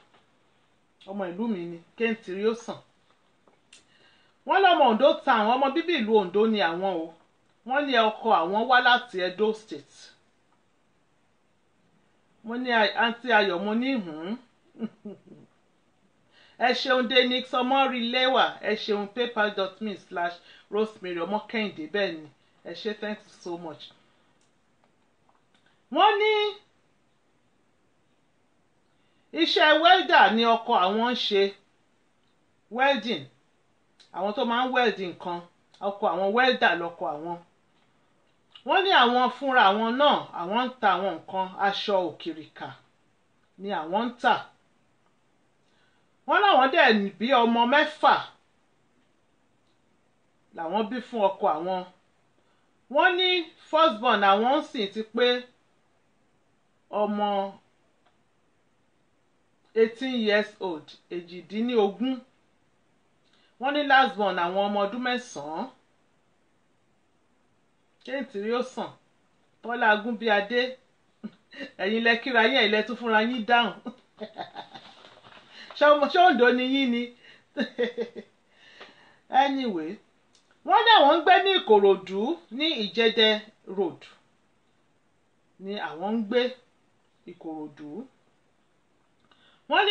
Ọmọ ìlú mi ni Kéntìrí ó sàn. Wọ́n lọ́mọ Ondo town ọmọ bíbí ìlú Ondo ni àwọn o. Wọ́n ní ọkọ àwọn wá láti Edo State. Mo ní àǹtí Ayọ̀ mo ní ẹ ṣeun Denix Ọmọrìlẹ́wà ẹ ṣeun paypal.me/rosemary ọmọkẹ́hìndé bẹ́ẹ̀ ni ẹ ṣe thank you so much. Wọ́n ní iṣẹ́ welder ni ọkọ àwọn ń ṣe welding àwọn tó máa ń welding nǹkan ọkọ àwọn welder lọkọ àwọn. Wọ́n ní àwọn fúnra àwọn náà àwọn ń ta àwọn nǹkan aṣọ òkìrìkà ni àwọn ń tà. Wọ́n láwọn dẹ̀ bí ọmọ 6 làwọn bí fún ọkọ àwọn. Wọ́n ní first born àwọn sì ti pé ọmọ 18 years old 18. Wọ́n ní last born àwọn ọmọ ọdún 9. Kéntìrí ó sàn Tọ́lá Agúnbíadé ẹ̀yin lẹ kíra yín ilẹ̀ tún fúnra yín dáhùn. Ṣé Oǹdó ni yín ni? Anyway, wọ́n ní àwọn ń gbé ní Ìkòròdú ní Ìjẹdẹ road ni àwọn ń gbé Ìkòròdú. Wọ́n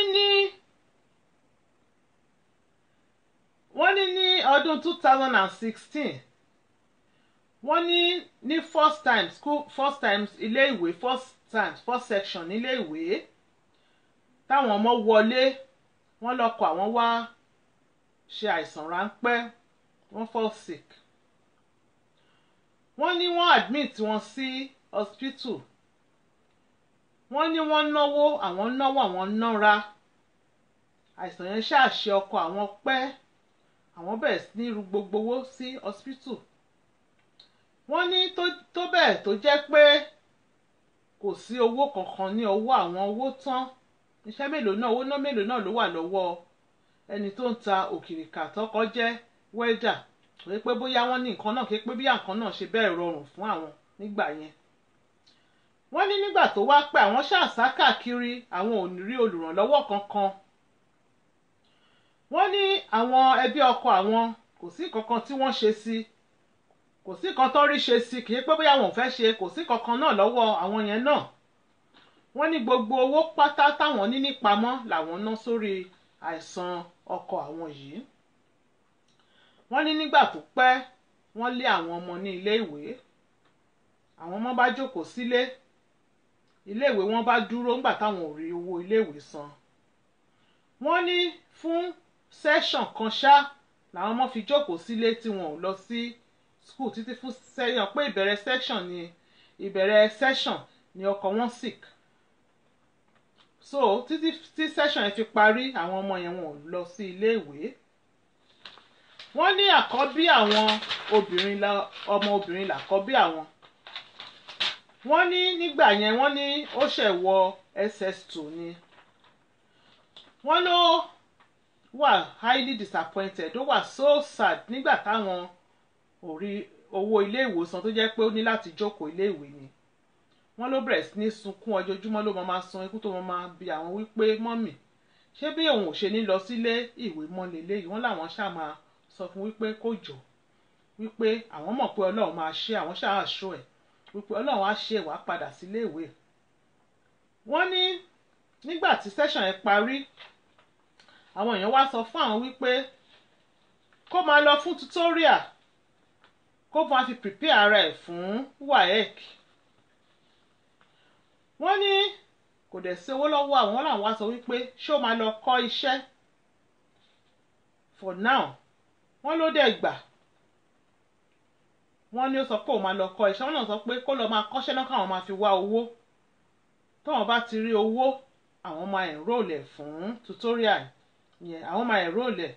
ní ní ọdún 2016 wọ́n ní first times ilé ìwé first section nílé ìwé táwọn ọmọ wọlé wọ́n lọ́kọ àwọn wá ṣe àìsàn ráńpẹ́ wọ́n fall sick. Wọ́n ní wọ́n admit wọn sí hospital. Wọ́n ní wọ́n náwó àwọn nára àìsàn yẹn ṣàṣe ọkọ àwọn pẹ́ àwọn bẹ̀rẹ̀ sí ní ru gbogbo owó sí hospital. Wọ́n ní tó bẹ́ẹ̀ tó jẹ́ pé kò sí owó kankan ní ọwọ́ àwọn owó tán iṣẹ́ mélòó náà owó náà mélòó náà ló wà lọ́wọ́ ẹni tó ń ta òkìrìkà tọkọ jẹ́ welder pé bóyá wọ́n ní nǹkan náà pé bí nǹkan náà ṣe bẹ́ẹ̀ rọrùn fún àwọn nígbà yẹn. Wọ́n ní nígbà tó wá pé àwọn ṣàṣà káàkiri àwọn ò ní rí olùrànlọ́wọ́ kankan. Wọ́n ní àwọn ẹbí ọkọ àwọn kò sí kankan tí wọ́n ṣe sí kò sí kan tó rí ṣe sí kì í pé bóyá wọn ò fẹ́ ṣe kò sí kankan náà lọ́wọ́ àwọn yẹn náà. Wọ́n ní gbogbo owó pátá táwọn ní nípamọ́ làwọn ná sórí àìsàn ọkọ àwọn yìí. Wọ́n ní nígbà tó pẹ́ wọ́n lé àwọn ọmọ ní ilé ìwé àwọn ọmọ bá jókòó sílé ilé ìwé wọn bá dúró ńgbà táwọn ò rí owó ilé ìwé san. Wọ́n ní fún session kan ṣá làwọn ọmọ fi jókòó sílé tí wọn ò lọ sí school títí fún sẹ́yìn pé ìbẹ̀rẹ̀ session ni ọkọ wọn sick. So títí tí session yẹn fi parí àwọn ọmọ yẹn wọn ò lọ sí ilé ìwé. Wọ́n ní àkọ́bí àwọn ọmọ obìnrin làkọ́bí àwọn. Wọ́n ní nígbà yẹn wọ́n ní ó ṣẹ̀ wọ SS2 ni. Wọ́n ló wà highly disappointed ó wà so sad nígbà táwọn ò rí owó ilé ìwòsàn tó jẹ́ pé ó ní láti jókòó ilé ìwé ni. Wọ́n ló bẹ̀rẹ̀ sí ní sunkún ojoojúmọ́ ló máa sun ikú tó máa bi àwọn wípé mọ́mì ṣé bí òun ò ṣe ní lọ sílé ìwé mọ́ lélẹ́yìí wọ́n làwọn ṣáà máa sọ fún wípé kó jọ wípé àwọn mọ̀ pé Ọlọ́run máa ṣe àwọn ṣáà ṣó ẹ̀ wípé Ọlọ́run á ṣe wàá padà sílé ìwé. Wọ́n ní nígbà tí session yẹn parí àwọn èèyàn wá sọ fún àwọn wípé kó máa lọ fún tutorial kó máa fi prepare ara ẹ̀ fún WAEC. wọ́n ní kò dẹ̀ sí owó lọ́wọ́ àwọn làwọn wá sọ wípé ṣé ó máa lọ kọ́ iṣẹ́ for now. wọ́n ló dẹ̀ gbà. wọ́n ní ó sọ pé òun máa lọ kọ́ iṣẹ́. wọ́n náà sọ pé kó lọ máa kọ́ṣẹ́ náà káwọn máa fi wá owó. tówọn bá ti rí owó àwọn máa enroll ẹ̀ fún tutorial yẹn. àwọn máa enroll ẹ̀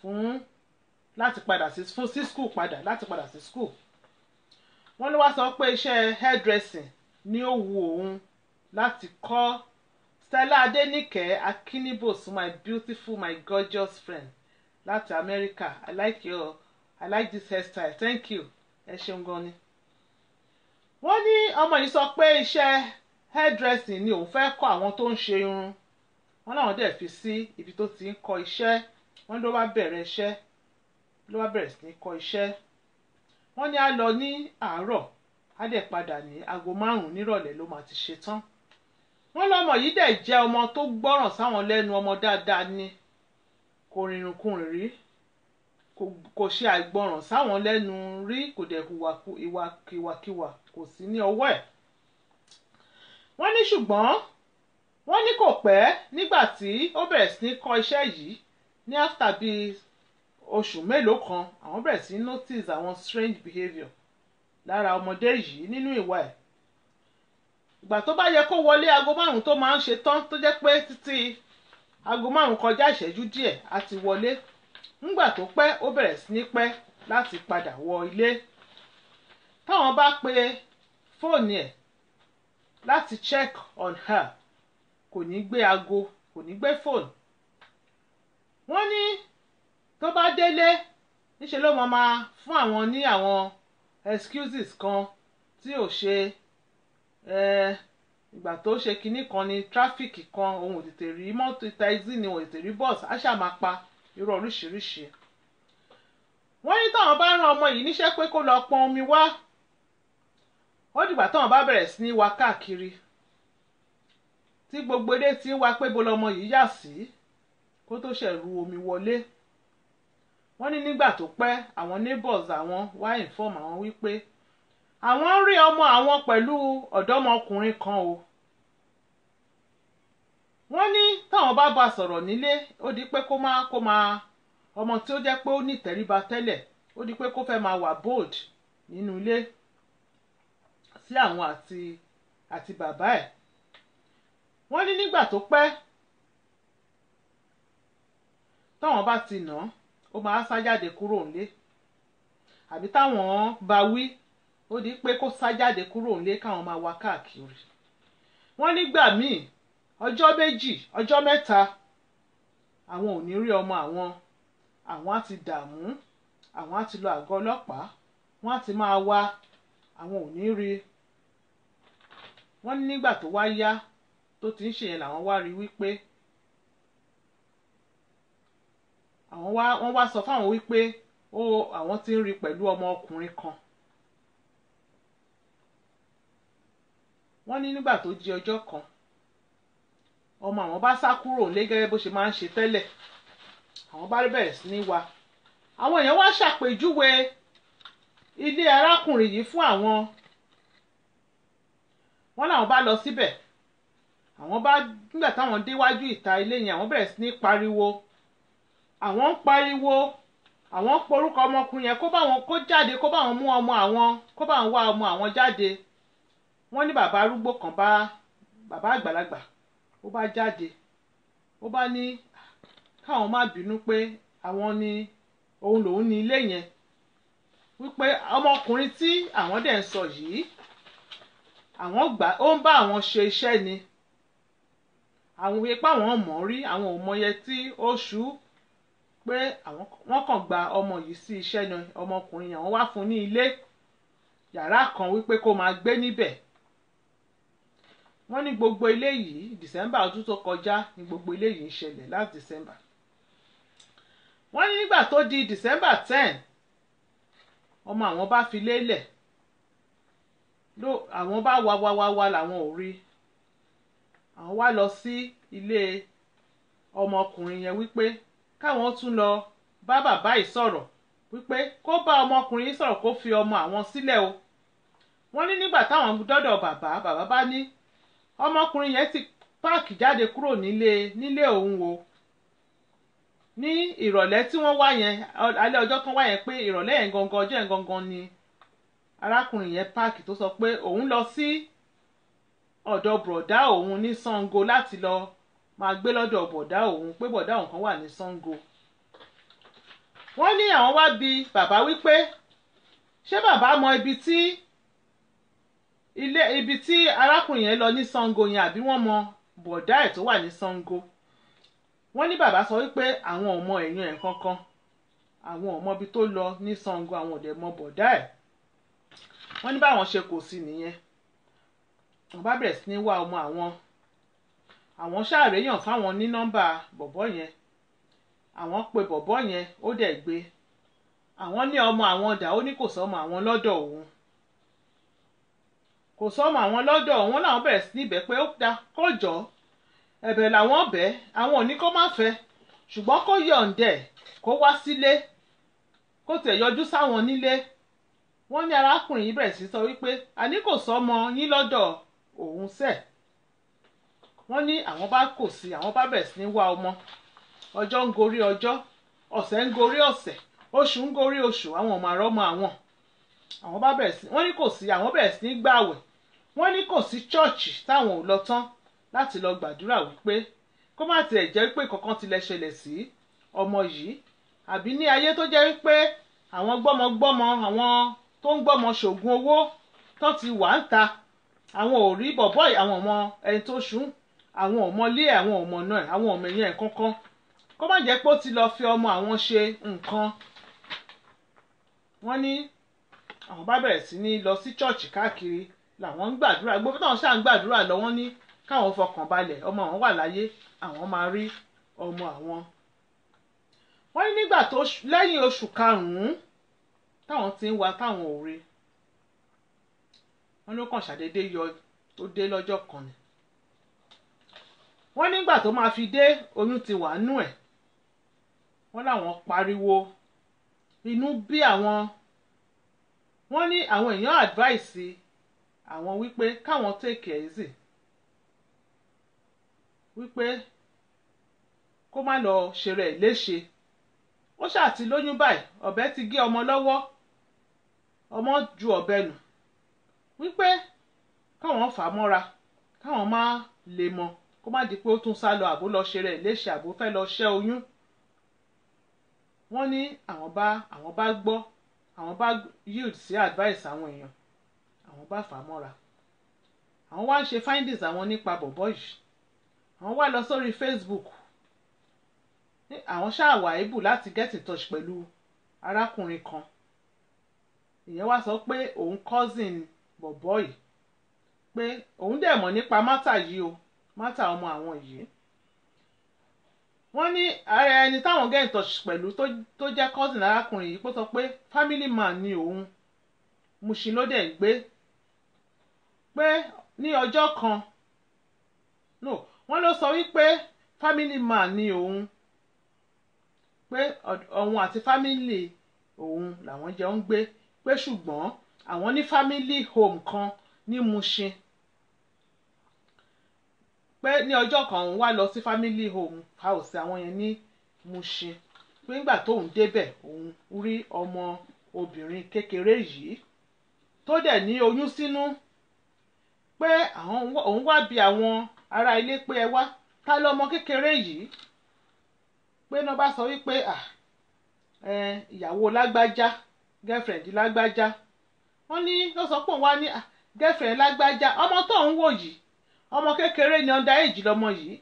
fún láti padà sí school padà láti padà sí school. wọ́n ló wá sọ pé iṣẹ́ hairdressing ní ó wù òun láti kọ́. Stella Adenike Akinibos, my beautiful, my gorgeous friend láti America. I like this hairstyle. Thank you. Ẹ ṣeun gan ni. wọ́n ní ọmọ yìí sọ pé iṣẹ́ hairdressing ni òun fẹ́ kọ́ àwọn tó ń ṣe irun. wọ́n láwọn dẹ̀ fi sí ibi tó ti ń kọ́ iṣẹ́. wọ́n ló wá bẹ̀rẹ̀ iṣẹ́ ló wá bẹ̀rẹ̀ sí ní kọ́ iṣẹ́. wọ́n ní á lọ ní àárọ̀ á dẹ̀ padà ní aago 5 nírọ̀lẹ́ ló máa ti ṣe tán. wọ́n lọ́mọ yìí dẹ̀ jẹ́ ọmọ tó gbọ́ràn sáwọn lẹ́nu, ọmọ dáadáa ni, kò rìnrìnkùnrin rí, kò ṣe àìgbọràn sáwọn lẹ́nu rí, kò dẹ̀ ìwàkiwà kò sí ní ọwọ́ ẹ̀. wọ́n ní ṣùgbọ́n wọ́n ní kò pẹ́ nígbà tí ó bẹ̀rẹ̀ sí ní kọ́ iṣẹ́ yìí ní after bíi oṣù mélòó kan àwọn bẹ̀rẹ̀ sí notice àwọn strange behaviour lára ọmọdé yìí nínú ìwà ẹ̀. ìgbà tó bá yẹ kó wọlé aago 5 tó máa ń ṣe tán tó jẹ́ pé títí aago 5 kọjá ìṣẹ́jú díẹ̀ á ti wọlé. nígbà tó pẹ́ ó bẹ̀rẹ̀ sí ní pẹ́ láti padà wọ ilé. táwọn bá pe fóònù ẹ̀ láti check on her kò ní gbé aago, kò ní gbé fóònù. wọ́n ní tó bá délé níṣẹ́ ló máa fún àwọn ní àwọn excuses kan tí ò ṣe. ìgbà tó ṣe kinní kan ní tráfíkì kan òun ò tètè rí mọ́tò taxi ni òun ò tètè rí bọ́ọ̀sì á ṣáà máa pa irú oríṣiríṣi. wọ́n ní táwọn bá rán ọmọ yìí níṣẹ́ pé kó lọ pọn omi wá ó dìgbà táwọn bá bẹ̀rẹ̀ sí ní wá káàkiri tí gbogbo ilé ti ń wá pé bó lọmọ yìí yà sí kó tó ṣẹ̀ ru omi wọlé. wọ́n ní nígbà tó pẹ́ àwọn neighbors àwọn wá inform àwọn wípé àwọn rí ọmọ àwọn pẹ̀lú ọ̀dọ́mọkùnrin kan o. wọ́n ní táwọn bá bá sọ̀rọ̀ nílé ó di pé kó máa ọmọ tí ó jẹ́ pé ó ní ìtẹríba tẹ́lẹ̀ ó di pé kó fẹ́ máa wà bold nínú ilé sí àwọn àti bàbá ẹ̀. wọ́n ní nígbà tó pẹ́ táwọn bá ti nà ó máa sá jáde kúrò nílé àbí táwọn bá wí ó di pé kó sá jáde kúrò nílé káwọn máa wá káàkiri. wọ́n nígbà míì ọjọ́ 2 ọjọ́ 3 àwọn ò ní rí ọmọ àwọn á ti dààmú, àwọn á ti lọ àgọ́ ọlọ́pàá, wọ́n á ti máa wá, àwọn ò ní rí. wọ́n ní nígbà tó wá yá tó ti ń ṣe yẹn làwọn wá rí wípé wọ́n wá sọ fáwọn wípé àwọn ti ń rí pẹ̀lú ọmọ ọkùnrin kan. wọ́n ní nígbà tó di ọjọ́ kan ọmọ àwọn bá sá kúrò nílé gẹ́gẹ́ bó ṣe máa ń ṣe tẹ́lẹ̀. àwọn bá bẹ̀rẹ̀ sí ní wá. àwọn èèyàn wá ṣàpèjúwe ilé arákùnrin yìí fún àwọn. wọ́n làwọn bá lọ síbẹ̀. àwọn bá nígbà táwọn déwájú ìta ilé yẹn àwọn bẹ̀rẹ̀ sí ní pariwo. àwọn ń pariwo àwọn ń porúkọ ọmọkùnrin yẹn kó jáde kó bá wọn mú ọmọ àwọn kó bá wọn wá ọmọ àwọn jáde. wọ́n ní bàbá arúgbó kan bàbá àgbàlagbà ó bá jáde ó bá ní káwọn má bínú pé àwọn ni òun lòun ní ilé yẹn wípé ọmọkùnrin tí àwọn dẹ̀ ń sọ yìí àwọn gbà ó ń bá àwọn ṣe iṣẹ́ ni àwọn wípé àwọn mọ̀ rí àwọn ò mọyẹ tí ó ṣú pé wọ́n kàn gba ọmọ yìí sí iṣẹ́ ni ọmọkùnrin yẹn wọ́n wá fún ní ilé yàrá kan wípé kó máa gbé níbẹ̀. wọ́n ní gbogbo ilé yìí December ọdún tó kọjá ní gbogbo ilé yìí ń ṣẹlẹ̀ láti December. wọ́n ní nígbà tó di December 10 ọmọ àwọn bá fi lélẹ̀ àwọn bá wá làwọn ò rí. àwọn wá lọ sí ilé ọmọkùnrin yẹn wípé káwọn tún lọ bá bàbá yìí sọ̀rọ̀ wípé kó bá ọmọkùnrin yìí sọ̀rọ̀ kó fi ọmọ àwọn sílẹ̀ o. wọ́n ní nígbà táwọn dọ́dọ̀ bàbá bá ní ọmọkùnrin yẹn ti páàkì jáde kúrò nílé òun o. ní ìrọ̀lẹ́ tí wọ́n wá yẹn alẹ́ ọjọ́ kan wá yẹn pé ìrọ̀lẹ́ yẹn gangan ọjọ́ yẹn gangan ni arákùnrin yẹn páàkì tó sọ pé òun lọ sí ọ̀dọ̀ bọ̀dá òun ní Ṣàngó láti lọ máa gbé lọ́dọ̀ bọ̀dá òun pé bọ̀dá òun kan wà ní Ṣàngó. wọ́n ní àwọn wá bi bàbá wípé ṣé bàbá mọ ibi tí arákùnrin yẹn lọ ní Ṣàngó yẹn àbí wọ́n mọ bọ̀dá ẹ̀ tó wà ní Ṣàngó. wọ́n ní bàbá sọ wípé àwọn ò mọ èèyàn ẹ̀ kankan, àwọn ò mọ ibi tó lọ ní Ṣàngó, àwọn ò dẹ̀ mọ bọ̀dá ẹ̀. wọ́n ní báwọn ṣe kò sí nìyẹn. wọ́n bá bẹ̀rẹ̀ sí ní wá ọmọ àwọn ṣàréyàn fáwọn ní nọ́mbà bọ̀bọ́ yẹn. àwọn pe bọ̀bọ́ yẹn ó dẹ̀ gbé. àwọn ní ọmọ àwọn dà, ó ní kò sọ́mọ àwọn lọ́dọ̀ òun. kò sọ́mọ àwọn lọ́dọ̀ òun, làwọn bẹ̀rẹ̀ sí ní bẹ̀ pé ó dá kó jọ ẹ̀bẹ̀ làwọn bẹ̀, àwọn ò ní kó má fẹ́ ṣùgbọ́n kó yọ̀ǹdẹ̀ kó wá sílé kó tẹ̀ yọjú sáwọn nílé. wọ́n ní arákùnrin yìí bẹ̀rẹ̀ sí sọ wípé àní kò sọ́mọ yín lọ́dọ̀ òun sẹ̀. wọ́n ní àwọn bá kò sí, àwọn bá bẹ̀rẹ̀ sí ní wá ọmọ. ọjọ́ ń gorí ọjọ́, ọ̀sẹ̀ ń gorí ọ̀sẹ̀, oṣù ń gorí oṣù, àwọn ò máa rọ́mọ àwọn. àwọn bá bẹ̀rẹ̀ sí, wọ́n ní kò sí, àwọn bẹ̀rẹ̀ sí ní gbààwẹ̀. wọ́n ní kò sí chọ́ọ̀chì táwọn ò lọ tán láti lọ gbàdúrà wípé kó má tiẹ̀ jẹ́ pé kankan tilẹ̀ ṣẹlẹ̀ sí ọmọ yìí, àbí ní ayé tó jẹ́ wípé àwọn gbọ́mọgbọ́mọ, àwọn tó ń gbọ́mọ ṣògùn owó tó ti wà ń ta, àwọn ò rí bọ̀bọ́ yìí, àwọn ọmọ ẹni tó ṣùn, àwọn ò mọlé ẹ̀, àwọn ò mọ̀nà ẹ̀, àwọn ò mẹ̀yìn ẹ̀ kankan, kó má jẹ́ pé ó ti lọ fi ọmọ àwọn ṣe nǹkan. wọ́n ní àwọn bá bẹ̀rẹ̀ sí ní lọ sí chọ́ọ̀chì káàkiri, làwọn ń gbàdúrà, gbogbo táwọn ṣáà ń gbàdúrà lọ, wọ́n ní káwọn fọkàn balẹ̀, ọmọ àwọn wà láyé, àwọn máa rí ọmọ àwọn. wọ́n ní nígbà tó lẹ́yìn oṣù karùn-ún táwọn ti ń wá táwọn ò rí, wọ́n ló kàn ṣàdédé yọ tó dé lọ́jọ́ kan ni. wọ́n nígbà tó máa fi dé oyún ti wà nú ẹ̀. wọ́n láwọn pariwo, inú bí àwọn. wọ́n ní àwọn èèyàn advice àwọn wípé káwọn take it easy, wípé kó má lọ ṣeré ẹ̀ léṣe. ó ṣáà ti lóyún báyìí, ọ̀bẹ ti gé ọmọ lọ́wọ́, ọmọ ju ọ̀bẹ nù, wípé káwọn fà á mọ́ra, káwọn má lè mọ, kó má di pé ó tún sá lọ àbó lọ ṣeré ẹ̀ léṣe àbó fẹ́ lọ ṣẹ́ oyún. wọ́n ní àwọn bá gbọ́, àwọn bá yield sí advice àwọn èèyàn, àwọn bá fà á mọ́ra. àwọn wá ń ṣe findings àwọn nípa bọ̀bọ́ yìí. àwọn wá lọ sórí Facebook, àwọn ṣáà wà able láti get in touch pẹ̀lú arákùnrin kan. ìyẹn wá sọ pé òun cousin bọ̀bọ́ yìí, pé òun dẹ̀ mọ̀ nípa mátà yìí o, mátà ọmọ àwọn yìí. wọ́n ní ara ẹni táwọn get in touch pẹ̀lú tó jẹ́ cousin arákùnrin yìí, pé sọ pé family man ni òun, Mushin ló dẹ̀ gbé. pé ní ọjọ́ kan, no, wọ́n ló sọ wípé family man ni òun, pé òun àti family òun làwọn jọ ń gbé, pé ṣùgbọ́n àwọn ní family home kan ní Mushin. pé ní ọjọ́ kan òun wá lọ sí family home house àwọn yẹn ní Mushin, pé nígbà tóun débẹ̀ òun rí ọmọ obìnrin kékeré yìí tó dẹ̀ ní oyún sínú. pé òun wá bi àwọn ará ilé pé ẹ wá, ta lọmọ kékeré yìí? pé náà bá sọ wípé ìyàwó lágbájá, girlfriend lágbájá. wọ́n ní ó sọ pé òun wá ní girlfriend lágbájá, ọmọ tó ń wò yìí ọmọ kékeré ni, under age lọmọ yìí.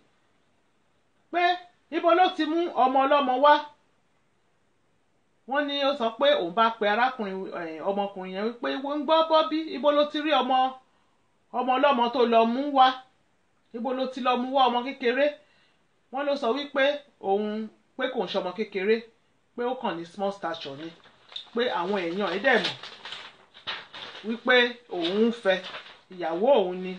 pé ibo ló ti mú ọmọ ọlọ́mọ wá? wọ́n ní ó sọ pé òun bá pe arákùnrin ọmọkùnrin yẹn wípé wọ́n ń gbọ́ Bọ́bí, ibo ló ti rí ọmọ ọlọ́mọ tó lọ mú wá? ibo ló ti lọ mú wá ọmọ kékeré? wọ́n ló sọ wípé òun pé kò ń ṣọmọ kékeré, pé ó kàn ní small stature ni, pé àwọn èèyàn ẹ̀ dẹ̀ mọ̀ wípé òun ń fẹ́, ìyàwó òun ni.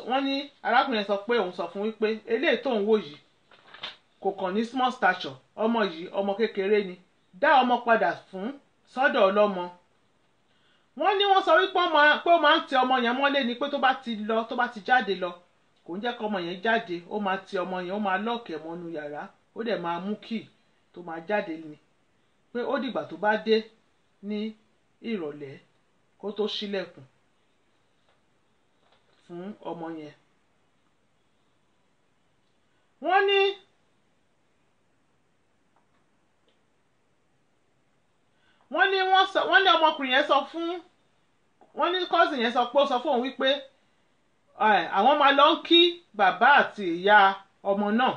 wọ́n ní arákùnrin sọ pé òun sọ fún wípé eléyìí tó ń wò yìí kò kàn ní small stature ọmọ yìí ọmọ kékeré ni dá ọmọ padà fún sọ́dọ̀ ọlọ́mọ. Wọ́n ní wọ́n sọ wípé ó máa ń tẹ ọmọ yẹn mọ́lé ni pé tó bá ti jáde lọ kò ń jẹ́ kí ọmọ yẹn jáde, ó máa ti ọmọ yẹn, ó máa lọ́ọ̀kì ẹ̀ mọ́nú yàrá, ó dẹ̀ máa mú kíì tó máa jáde ni pé ó dìgbà tó bá dé ní ìrọ̀lẹ́ kó tó ṣílẹ̀kùn fún ọmọ yẹn. Wọ́n ní ọmọkùnrin yẹn sọ fún, wọ́n ní cousin yẹn sọ pé ó sọ fún òun wípé àwọn máa lọ ń kí bàbá àti ìyá ọmọ náà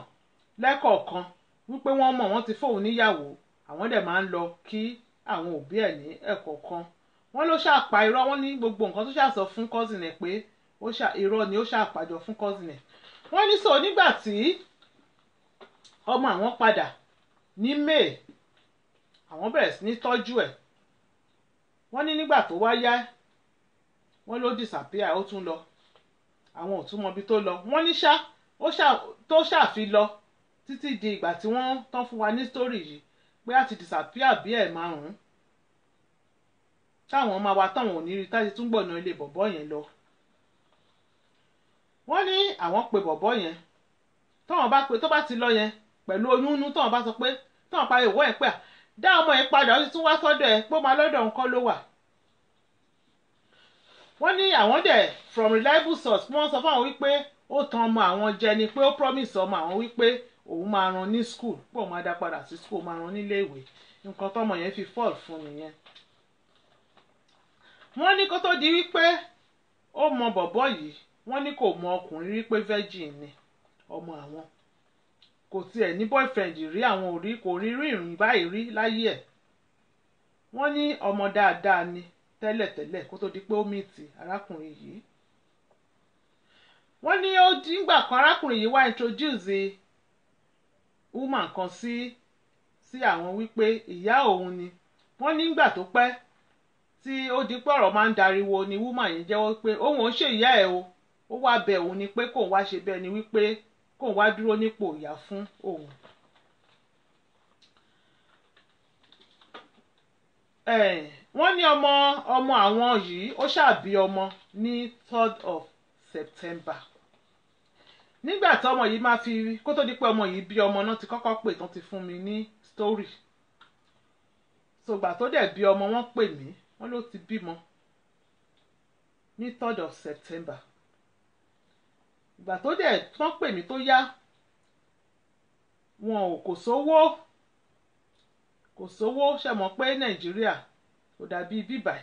lẹ́kọ̀ọ̀kan wípé wọ́n mọ̀ wọ́n ti fóun níyàwó, àwọn dẹ̀ máa ń lọ kí àwọn òbí ẹ̀ ní ẹ̀kọ̀ọ̀kan. Wọ́n ló ṣàpá irọ́, wọ́n ní gbogbo nǹkan tó ṣàsọ fún cousin ẹ̀ pé irọ́ ni ó ṣàpàjọ fún cousin ẹ̀. Wọ́n ní sọ nígbà tí ọmọ àwọn padà ní May àwọn bẹ̀rẹ̀ sí ní tọ́jú ẹ̀. Wọ́n ní nígbà tó wá yá wọ́n ló disappear, ó tún lọ, àwọn ò tún mọ ibi tó lọ. Wọ́n ní tó ṣàfi lọ títí di ìgbà tí wọ́n tán fún wa ní story yìí pé a ti disappear bí ẹ̀ 5 táwọn máa wá táwọn ò ní rí táyé tún gbọ̀nà ilé bọ̀bọ́ yẹn lọ. Wọ́n ní àwọn pe bọ̀bọ́ yẹn tó bá ti lọ yẹn pẹ̀lú oyún inú, táwọn bá sọ pé táwọn parí ìwọ́ ẹ̀ pé dá ọmọ yẹn padà, ó ti tún wá sọ́dọ̀ ẹ̀ pé ó máa lọ́dọ̀ nǹkan ló wà. Wọ́n ní àwọn dẹ̀ from reliable source wọ́n sọ fún àwọn wípé ó tan ọmọ àwọn jẹ ni pé ó promise ọmọ àwọn wípé òun máa rán ní school pé òun máa dá padà sí school, máa rán nílé ìwé. Nǹkan tọ́mọ yẹn fi fall fún nìyẹn. Wọ́n ní kó tó di wípé ó mọ bọ̀bọ́ yìí, wọ́n ní kò mọ ọkùnrin rí pé virgin ni ọmọ àwọn, kò tiẹ̀ ní boyfriend rí, àwọn kò rí ìrìn báyìí rí láyé ẹ̀. Wọ́n ní ọmọ dáadáa ni tẹ́lẹ̀tẹ́lẹ̀ kó tó di pé ó mìtì arákùnrin yìí. Wọ́n ní ó dìgbà kan arákùnrin yìí wá introduce woman kan sí àwọn wípé ìyá òun ni. Wọ́n ní ìgbà tó pẹ́ tí ó di pé ọ̀rọ̀ máa ń dariwo ni woman yìí jẹ́wọ́ pé òun ò ń ṣe ìyá ẹ̀ o, ó wá bẹ̀ òun ni pé kóun wá ṣe bẹ́ẹ̀ ni wípé kóun wá dúró nípò ìyá fún òun. Wọ́n ní ọmọ àwọn yìí ó ṣàbí ọmọ ní 3rd of September. Nígbà tí ọmọ yìí máa fi kó tó di pé ọmọ yìí bí ọmọ náà ti kọ́kọ́ pè tán ti fún mi ní story. So gbà tó dẹ̀ bí ọmọ wọ́n pè mí, wọ́n ló ti bímọ ní 3rd of September. Ìgbà tó dẹ̀ tán pè mí tó yá kò sówó ṣe mọ̀ pé Nàìjíríà kò dàbí bíbà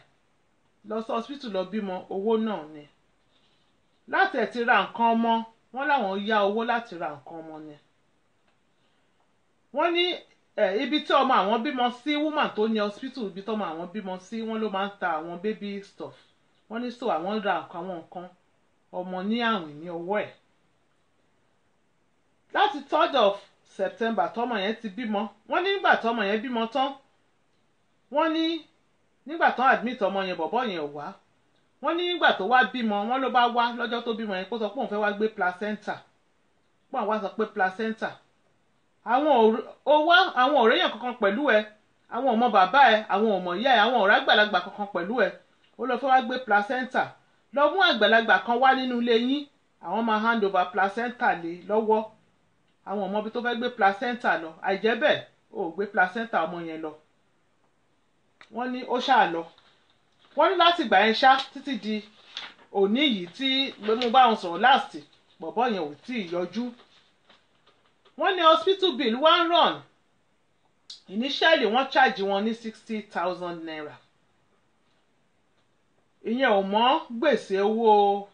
lọ sí hospital lọ bímọ, owó náà ni láti ẹ̀ ti ra nǹkan ọmọ. Wọ́n láwọn yá owó láti ra nǹkan ọmọ ni. Wọ́n ní ibi tí ọmọ àwọn bímọ sí, woman tó ní hospital ibi tí ọmọ àwọn bímọ sí, wọ́n ló máa ń ta àwọn baby stuff. Wọ́n ní so àwọn ra àwọn nǹkan ọmọ ní àwìn ní ọwọ́ ẹ̀. Láti 3rd of September tọ́mọ yẹn ti bímọ. Wọ́n ní nígbà tọ́mọ yẹn bímọ tán, wọ́n ní nígbà tán admit ọmọ yẹn bọ̀bọ́ yẹn ò wá. Wọ́n ní nígbà tó wá bímọ, wọ́n ló bá wá lọ́jọ́ tó bímọ yẹn kó sọ pé òun fẹ́ wá gbé placenta. Pé àwọn wá sọ pé placenta àwọn ọ̀rẹ́ yẹn kankan pẹ̀lú ẹ, àwọn ọmọ bàbá ẹ, àwọn ọmọ ìyá ẹ, àwọn ọ̀rẹ́ àgbàlagbà kankan pẹ̀lú ẹ, ó lọ fẹ́ wá gbé placenta. Lọ mú àgbàlagbà kan wá nínú ilé yín, àwọn máa hand over placenta lé lọ́wọ́. Àwọn ọmọ bí tó fẹ́ gbé placenta lọ, àìjẹ́ bẹ́ẹ̀ ó gbé placenta ọmọ yẹn lọ. Wọ́n ní ó ṣáà lọ. Wọ́n ní láti ìgbà yẹn ṣá títí di òní yìí tí mo bá wọn sọ̀rọ̀ last, bọ̀bọ́ yẹn ò tí ì yọjú. Wọ́n ní hospital bill one run initially wọ́n charge wọn ní 60,000 naira. Ìyẹn ò mọ́ gbèsè owó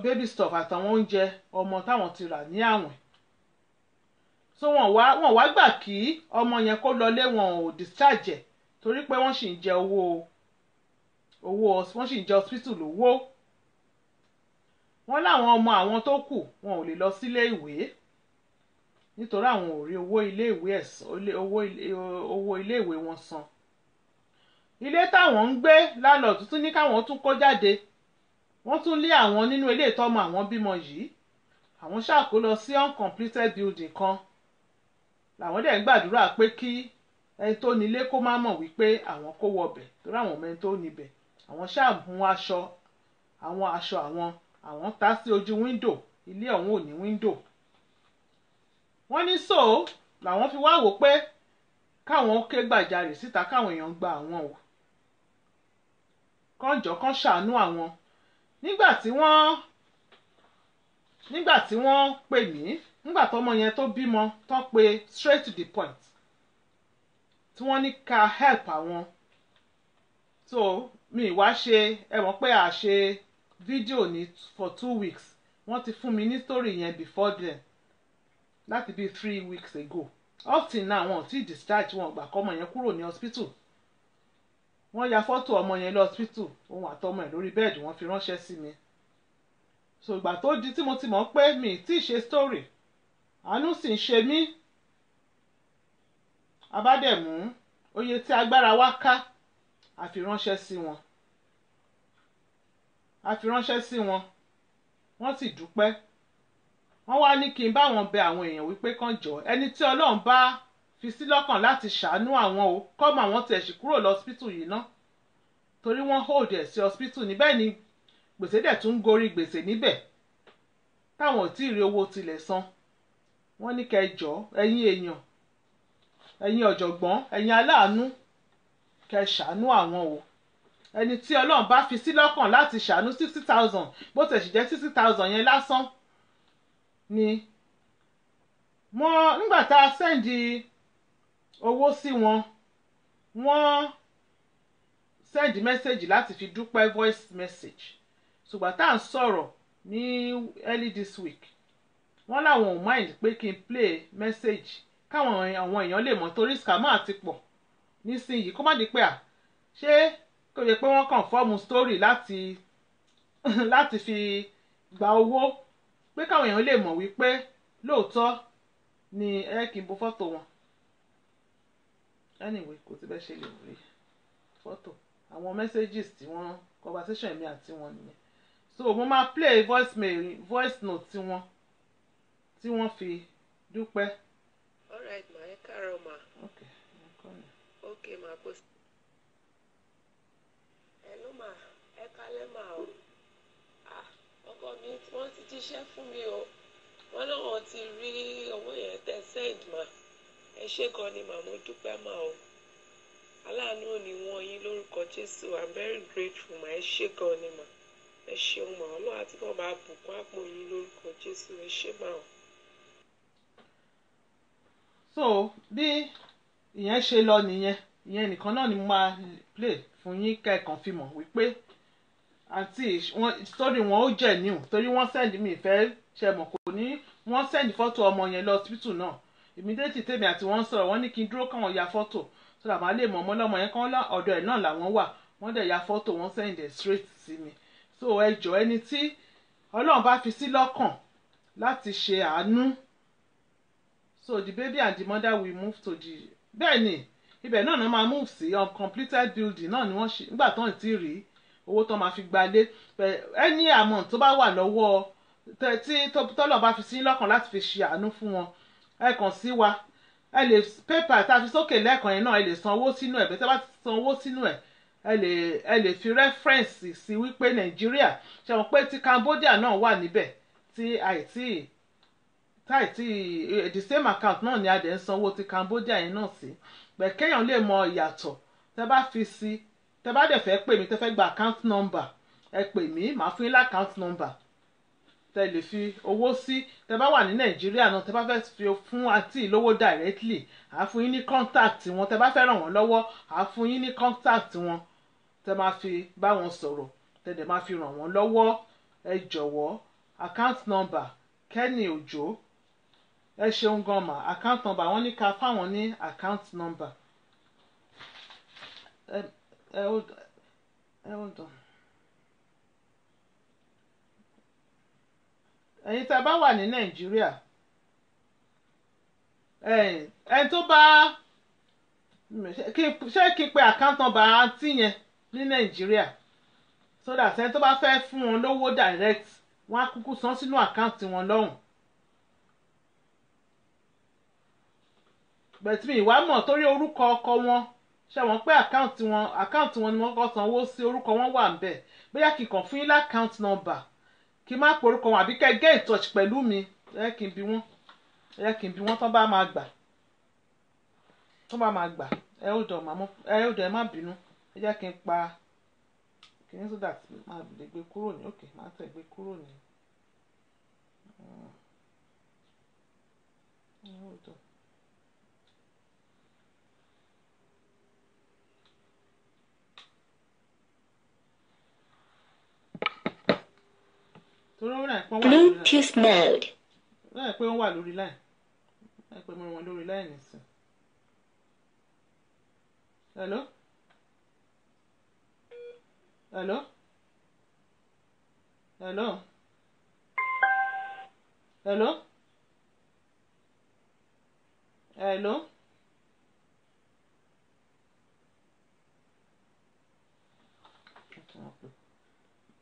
baby stuff àtàwọn oúnjẹ ọmọ táwọn ti rà ní àwìn. So wọ́n wá gbà kí ọmọ yẹn kó lọlé, wọn ò discharge ẹ̀ torí pé wọ́n sì ń jẹ owó wọ́n sì ń jẹ hospital owó. Wọ́n láwọn ọmọ àwọn tó kù wọn ò lè lọ sílé ìwé nítorí àwọn ò rí owó ilé ìwé wọn san. Ilé táwọn ń gbé landlord tún ní káwọn tún kó jáde. Wọ́n tún lé àwọn nínú ilé ìtọ́mọ àwọn bímọ yìí. àwọn ṣàkó lọ sí uncompleted building kan làwọn dẹ̀ ń gbàdúrà pé kí ẹni tó nílé kó má mọ̀ wípé àwọn kó wọbẹ̀ torí àwọn ọmọ ẹni tó níbẹ̀ àwọn ṣáà mú aṣọ àwọn tá sí ojú wíńdò ilé ọ̀hún ò ní wíńdò wọ́n ní so làwọn fi wá wò pé káwọn ké gbàjarè síta káwọn èèyàn gba àwọn o kọ́njọ́ kan ṣàánú àwọn nígbà tí wọ́n pè mí nígbà tọ́mọ yẹn tó bímọ tán pé straight to the point tí wọ́n ní ká help àwọn so mi wá ṣe ẹ mọ̀ pé a ṣe fídíò ní for 2 weeks wọ́n ti fún mi ní story yẹn before then láti bí 3 weeks ago up till now wọn ò tí discharge wọn gbà kọ́mọ yẹn kúrò ní hospital wọ́n ya fọ́tò ọmọ yẹn lọ hospital òun àtọmọ ẹ̀ lórí bẹ́ẹ̀dì wọ́n fi ránṣẹ́ sí mi so ìgbà tó di tí mo ti mọ̀ pé mi tí ì ṣe story àánú sì ń ṣe mí abádẹ̀mú oye tí agbára wa ká a fi ránṣẹ́ sí wọn wọ́n sì dúpẹ́ wọ́n wá ní kí n bá wọn bẹ àwọn èèyàn wípé kán jọ ẹni tí Ọlọ́run bá fi sí lọ́kàn láti ṣàánú àwọn o kọ́mọ àwọn tiẹ̀ sì kúrò lọ hospital yìí ná torí wọ́n hold ẹ̀ sí hospital níbẹ̀ ni gbèsè dẹ̀ tún ń gorí gbèsè níbẹ̀ táwọn ò tí ì rí owó tilẹ̀ san wọ́n ní kẹjọ ẹ̀yin èèyàn ẹ̀yin ọ̀jọ̀gbọ́n ẹ̀yin aláàánú kẹ ṣàánú àwọn o ẹni tí Ọlọ́run bá fi sí lọ́kàn láti ṣàánú 60,000 bó tẹ̀ sì jẹ́ 60,000 yẹn lásán ni nígbà tá a sẹ́ndì owó sí wọn wọ́n sẹ́ndì mẹ́sẹ̀gì láti fi dúpẹ́ voice message ṣùgbọ́n tá à ń sọ̀rọ̀ ní early this week wọ́n láwọn ò mind pé kí n play message káwọn àwọn èèyàn lè mọ̀ torí scammer ti pọ̀ nísìnyí kó má di pé ṣé kò yẹ pé wọ́n kàn fọ́ọ̀mù story láti fi gba owó pé káwọn èèyàn lè mọ̀ wípé lóòótọ́ ni kí n bo fọ́tò wọn anyway kò sí bẹ́ẹ̀ ṣe lè rí fọ́tò àwọn messages tí wọ́n conversation èmi àti wọn nìyẹn so mo máa play voice note tí wọ́n fi dúpẹ́. Alright ma ẹ káàárọ̀ ma. Okay ma kò sí. Hello ma ẹ kálẹ́ ma o. Ọkọ mi wọ́n ti jíṣẹ́ fún mi o wọ́n náà wọ́n ti rí owó yẹn tẹ́ send ma ẹ ṣé gan ni mà mo dúpẹ́ ma o aláàánú ò ní wọ́n yín lórúkọ Jésù I'm very grateful ma ẹ ṣé gan ni mà ẹ ṣeun ma Ọlọ́run àti kàn máa bùkún àpò yín lórúkọ Jésù ẹ ṣé ma o. So bí ìyẹn ṣe lọ nìyẹn ìyẹn nìkan náà ni mo máa play fún yín kẹ́ẹ̀kan fi mọ̀ wípé àǹtí story wọn ó jẹ́ new torí wọ́n send mi ìfẹ́ ṣe mọ̀ kò ní wọ́n send fọ́tò ọmọ yẹn lọ hospital náà immediately tèmi àti wọ́n sọ̀rọ̀ wọ́n ní kí n dúró káwọn ya fọ́tò so that màá lè mọ̀ ọmọlọ́mọ yẹn kán ọ̀dọ̀ ẹ̀ náà làwọn wà wọ́n dẹ̀ ya fọ́tò wọ́n send it straight sí mi so ẹ jọ̀ọ́ ẹni tí Ọlọ́run bá fi sí lọ́kàn láti ṣe àánú so the baby and the mother will move to the bẹ́ẹ̀ ni ibẹ̀ náà náà máa move sí uncompleted building náà ni wọ́n ṣe nígbà tó ń tí rí owó tó máa fi gbalé any amount tó bá wà lọ́wọ́ tí tọ́lọ̀ bá fi sí lọ́kàn láti fi ṣe àánú fún wọn ẹ kàn sí wa ẹ lè pépà tá a fi sókè lẹ́ẹ̀kan yẹn náà ẹ lè san owó sínú ẹ̀ bẹ́ẹ̀ tí a bá ti san owó sínú ẹ̀ ẹ lè fi rẹ́fẹ́rẹ́nsì sí wípé Nàìjíríà ṣe mọ̀ pé ti Cambodia náà wà níbẹ̀ tí àìtí the same account náà ni a dẹ̀ ń sanwó ti Cambodia yẹn náà sí bẹ́ẹ̀ kéèyàn lè mọ ìyàtọ̀ tẹ́ bá fi sí tẹ́ bá dẹ̀ fẹ́ pè mí tẹ́ fẹ́ gba account number ẹ pè mí màá fún yín lá account number tẹ́ lè fi owó sí tẹ́ bá wà ní Nàìjíríà náà tẹ́ bá fẹ́ fi fún àǹtí lówó directly à fún yín ní contact wọn tẹ́ bá fẹ́ ràn wọ́n lọ́wọ́ à fún yín ní contact wọn tẹ́ máa fi bá wọn sọ̀rọ̀ tẹ́ dẹ̀ máa fi ràn wọ́n lọ́wọ́ ẹ jọ̀wọ́ account number Kenny Ojo ẹ ṣeun gan ma account number wọ́n ní ká fáwọn ní account number hold on. ẹ̀yin tá a bá wà ní Nàìjíríà ẹni tó bá ṣé kí n pe account number àǹtí yẹn ní Nàìjíríà so that ẹni tó bá fẹ́ fún wọn lówó direct wọ́n á kúkú san sínú account wọn lọ́hùn bẹ̀tí mi ìwà mọ̀ torí orúkọ ọkọ wọn ṣe wọ́n pé àkáǹtì wọn ni wọ́n kọ́ sanwó sí orúkọ wọn wà ń bẹ̀ bóyá kí n kàn fún yín lákáǹtì nọ́mbà kí n má pe orúkọ wọn àbí kẹ́ get in touch pẹ̀lú mi ẹ kí n bi wọ́n tán bá máa gbà ẹ ó dọ̀ ẹ má bínú ẹ jẹ́ kí n pa kìíní so that máa lè gbé kúrò ní òkè máa tẹ̀ gbé kúrò ní. Bluetooth mode. láì pé wọ́n wà lórí line láì pé mo wọn lórí line nìsín. hello hello hello hello hello.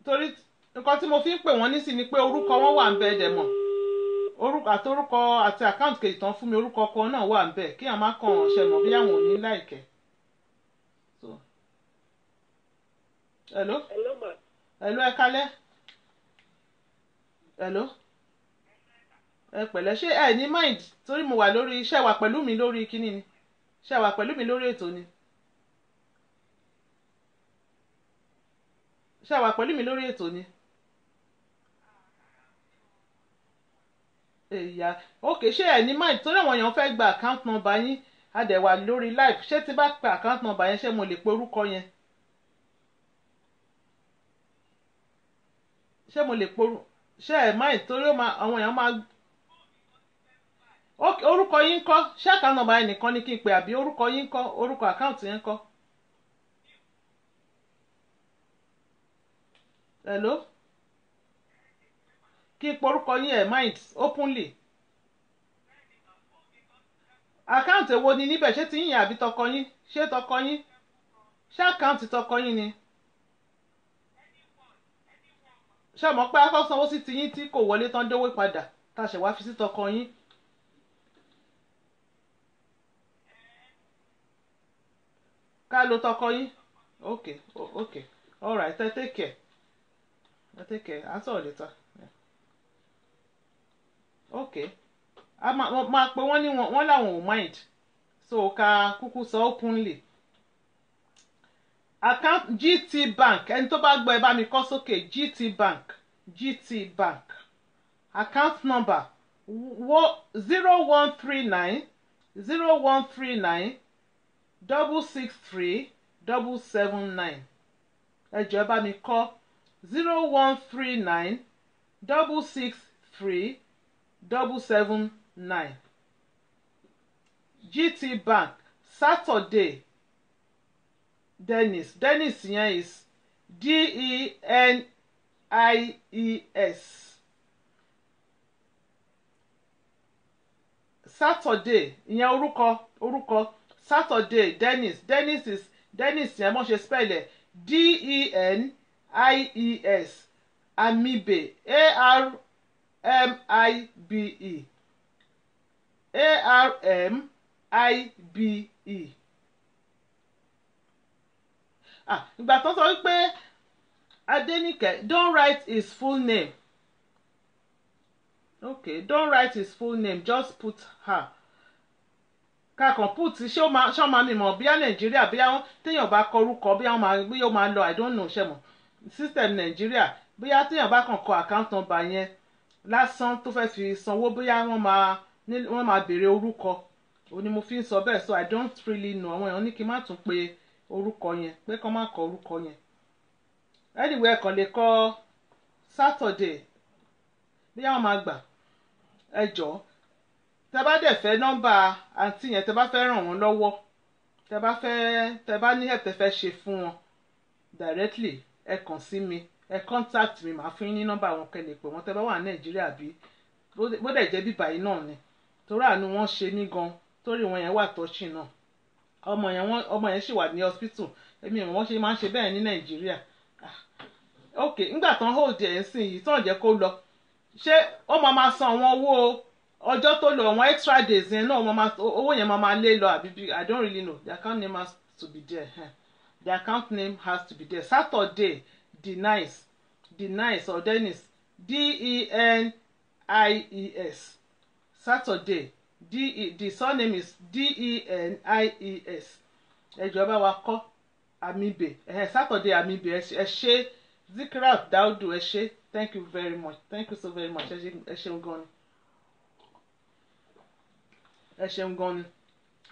torí nǹkan tí mo fi ń pè wọ́n nísìn ni pé orúkọ wọn wà ń bẹ dẹ̀ mọ̀ orúkọ àti àkáǹtì kejì tán fún mi orúkọ ọkọ náà wà ń bẹ kí àwọn má kàn ṣe mọ̀ bí àwọn ò ní láìkẹ́. hello hello ẹ kálẹ́ hello ẹ pẹ̀lẹ́ ṣé ẹ ní mind torí mo wà lórí iṣẹ́ wà pẹ̀lú mi lórí kíní ni ṣé wà pẹ̀lú mi lórí ètò ni ṣé wà pẹ̀lú mi lórí ètò ni. èyà ok ṣé ẹ ní mind torí àwọn èèyàn fẹ́ gba account number yín a dẹ̀ wà lórí live ṣé tí bá pe account number yẹn ṣé mo lè pe orúkọ yẹn ṣé mo lè pe ṣé ẹ mind torí àwọn èèyàn máa orúkọ yín kọ́ ṣé account number yẹn nìkan ni kí n pè àbí orúkọ yín kọ́ orúkọ account yẹn kọ́. hello kí n porúkọ yín ẹ̀ mind openly àkáǹtì èwo ni níbẹ̀ ṣé ti yín àbí tọkọ yín ṣé tọkọ yín ṣé àkáǹtì tọkọ yín ni ṣé mọ̀ pé akọ́sanwó sí ti yín tí kò wọlé tán dówó padà tá a ṣẹ̀ wá fi sí tọkọ yín. ká ló tọkọ yín ok ok all right take care answer later. ok a máa pe wọ́n ní wọ́n làwọn ò mind so ká kúkú sọ openly account GT Bank ẹni tó bá gbọ́ ẹ bá mi kọ sókè GT Bank account number 0139 663 779 ẹ jọ̀ọ́ ẹ bá mi kọ 0139 663 779 GT Bank Saturday Dennis yẹn is DENIES Saturday ìyẹn orúkọ Saturday Dennis is Dennis yẹn mo ṣe spell ẹ DENIES Amibe ARMIBE ìgbà tó sọ wípé Adéníkẹ́ don't write his full name okay don't write his full name just put her kakàn put ṣé ó máa mímọ̀ bí á Nàìjíríà bí àwọn téèyàn bá kọ orúkọ bí ó máa lọ I don't know ṣe mọ̀ system Nàìjíríà bóyá téèyàn bá kàn kọ account number yẹn lásán tó fẹ́ fi sanwó bóyá wọ́n máa béèrè orúkọ òní mo fi ń sọ bẹ́ẹ̀ so I don't really know àwọn èèyàn ní kí n má tún pe orúkọ yẹn pé kán má kọ orúkọ yẹn anyway kàn lè kọ Saturday bí àwọn máa gbà ẹ jọ̀ọ́ tẹ bá dẹ̀ fẹ́ nọ́mbà àǹtí yẹn tẹ bá fẹ́ ràn wọ́n lọ́wọ́ tẹ bá ní help tẹ fẹ́ ṣe fún wọn directly ẹ kàn sí mi ẹ contact mi màá fún yín ní nọ́mbà wọn kẹ́ lè pè wọ́n tẹ bá wà ní Nàìjíríà bí bó dẹ̀ jẹ́ bíbá yìí náà ni torí àánú wọn ṣe mí gan torí wọn yẹn wà tọ́ṣì náà ọmọ yẹn ṣì wà ní hospital èmi ìmọ̀ wọ́n ṣe máa ń ṣe bẹ́ẹ̀ ní Nàìjíríà ok ńgbà tán hold ẹ̀ ń sìn yìí tán jẹ́ kó lọ ṣé ó máa san àwọn owó ọjọ́ tó lọ àwọn extra days yẹn náà owó yẹn máa lé lọ àbí I don't really know. The account name has to be there. The account name has to be there. Saturday Denice or Dennis Denies. Saturday the surname is Denies. Ẹjọ́ bá wa kọ́ Amibe. Saturday Amibe ẹ ṣé Zikrat Daudu ẹ ṣé. Thank you very much. Thank you so very much. Ẹ ṣeun gan ni. Ẹ ṣeun gan ni.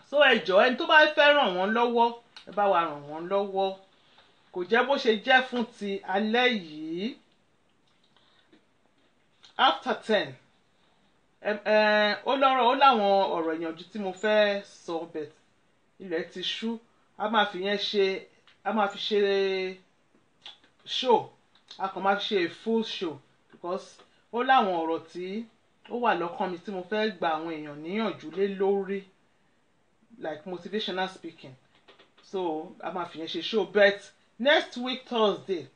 So ẹjọ́ ẹni tó bá fẹ́ ràn wọ́n lọ́wọ́ ẹ bá wa ràn wọ́n lọ́wọ́. Kò jẹ́ bó ṣe jẹ́ fún ti alẹ́ yìí. After 10 ó láwọn ọ̀rọ̀ ìyànjú tí mo fẹ́ sọ bẹ̀ ilẹ̀ ti ṣú a máa fi ṣe show a kàn máa fi ṣe a full show because ó láwọn ọ̀rọ̀ tí ó wà lọ́kàn mi tí mo fẹ́ gba àwọn èèyàn níyànjú lé lórí like motivational speaking so a máa fi yẹn ṣe show but next week Thursday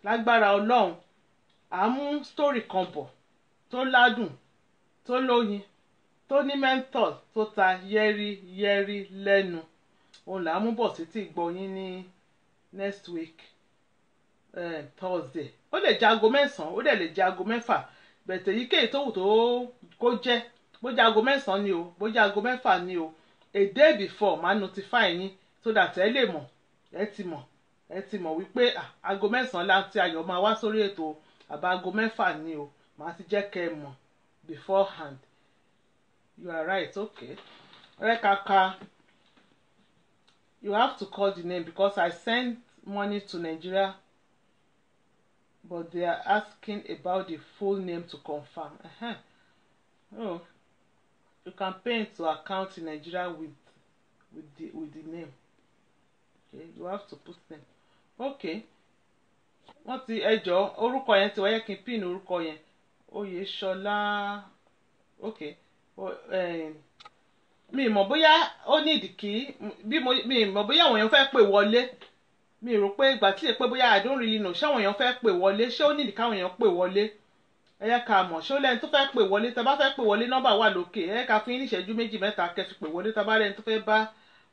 lágbára Ọlọ́run à ń mú story kan bọ̀ tó ládùn tó lóyin tó ní mentor tó ta yẹ́rí lẹ́nu òun là ń mú bọ̀ sí tí gbọ́ yín ní next week Thursday ó lè jẹ́ aago 9 ó dẹ̀ lè jẹ́ aago 6 bẹ̀tẹ̀ yíkéyìí tó wù tó kó jẹ́ bó jẹ́ aago 9 ni o bó jẹ́ aago 6 ni o a day before máa notify yín so that ẹ lè mọ̀ ẹ ti mọ̀ wípé aago 9 láti ayọ̀ máa wá sórí ètò àbá aago 6 ni o màá ti jẹ́ kẹ́ ẹ mọ̀ beforehand. You are right, okay. Rekaka, you have to call the name because I sent money to Nigeria, but they are asking about the full name to confirm. Oh, you can pay into account in Nigeria with the name. Okay, you have to put them. Okay. Wọ́n ti ẹjọ́ orúkọ yẹn ti wáyé kí n pín orúkọ yẹn Oyèṣọlá okay mi mọ̀ bóyá ó ní ìdìkí mi mọ̀ bóyá àwọn èèyàn fẹ́ pè wọlé mi rò pé ìgbà tí èpè bóyá I don't really know ṣé àwọn èèyàn fẹ́ pè wọlé ṣé ó ní ìdìkí àwọn èèyàn pè wọlé ẹ yẹ ká mọ̀ ṣé ó lẹ́ni tó fẹ́ pè wọlé tá bá fẹ́ pè wọlé nọ́mbà wà lókè ẹ yẹ ká fún yín ní ìṣẹ́jú 2-3 kẹ́ fi pè wọlé tá bá lẹ́ni tó fẹ́ bá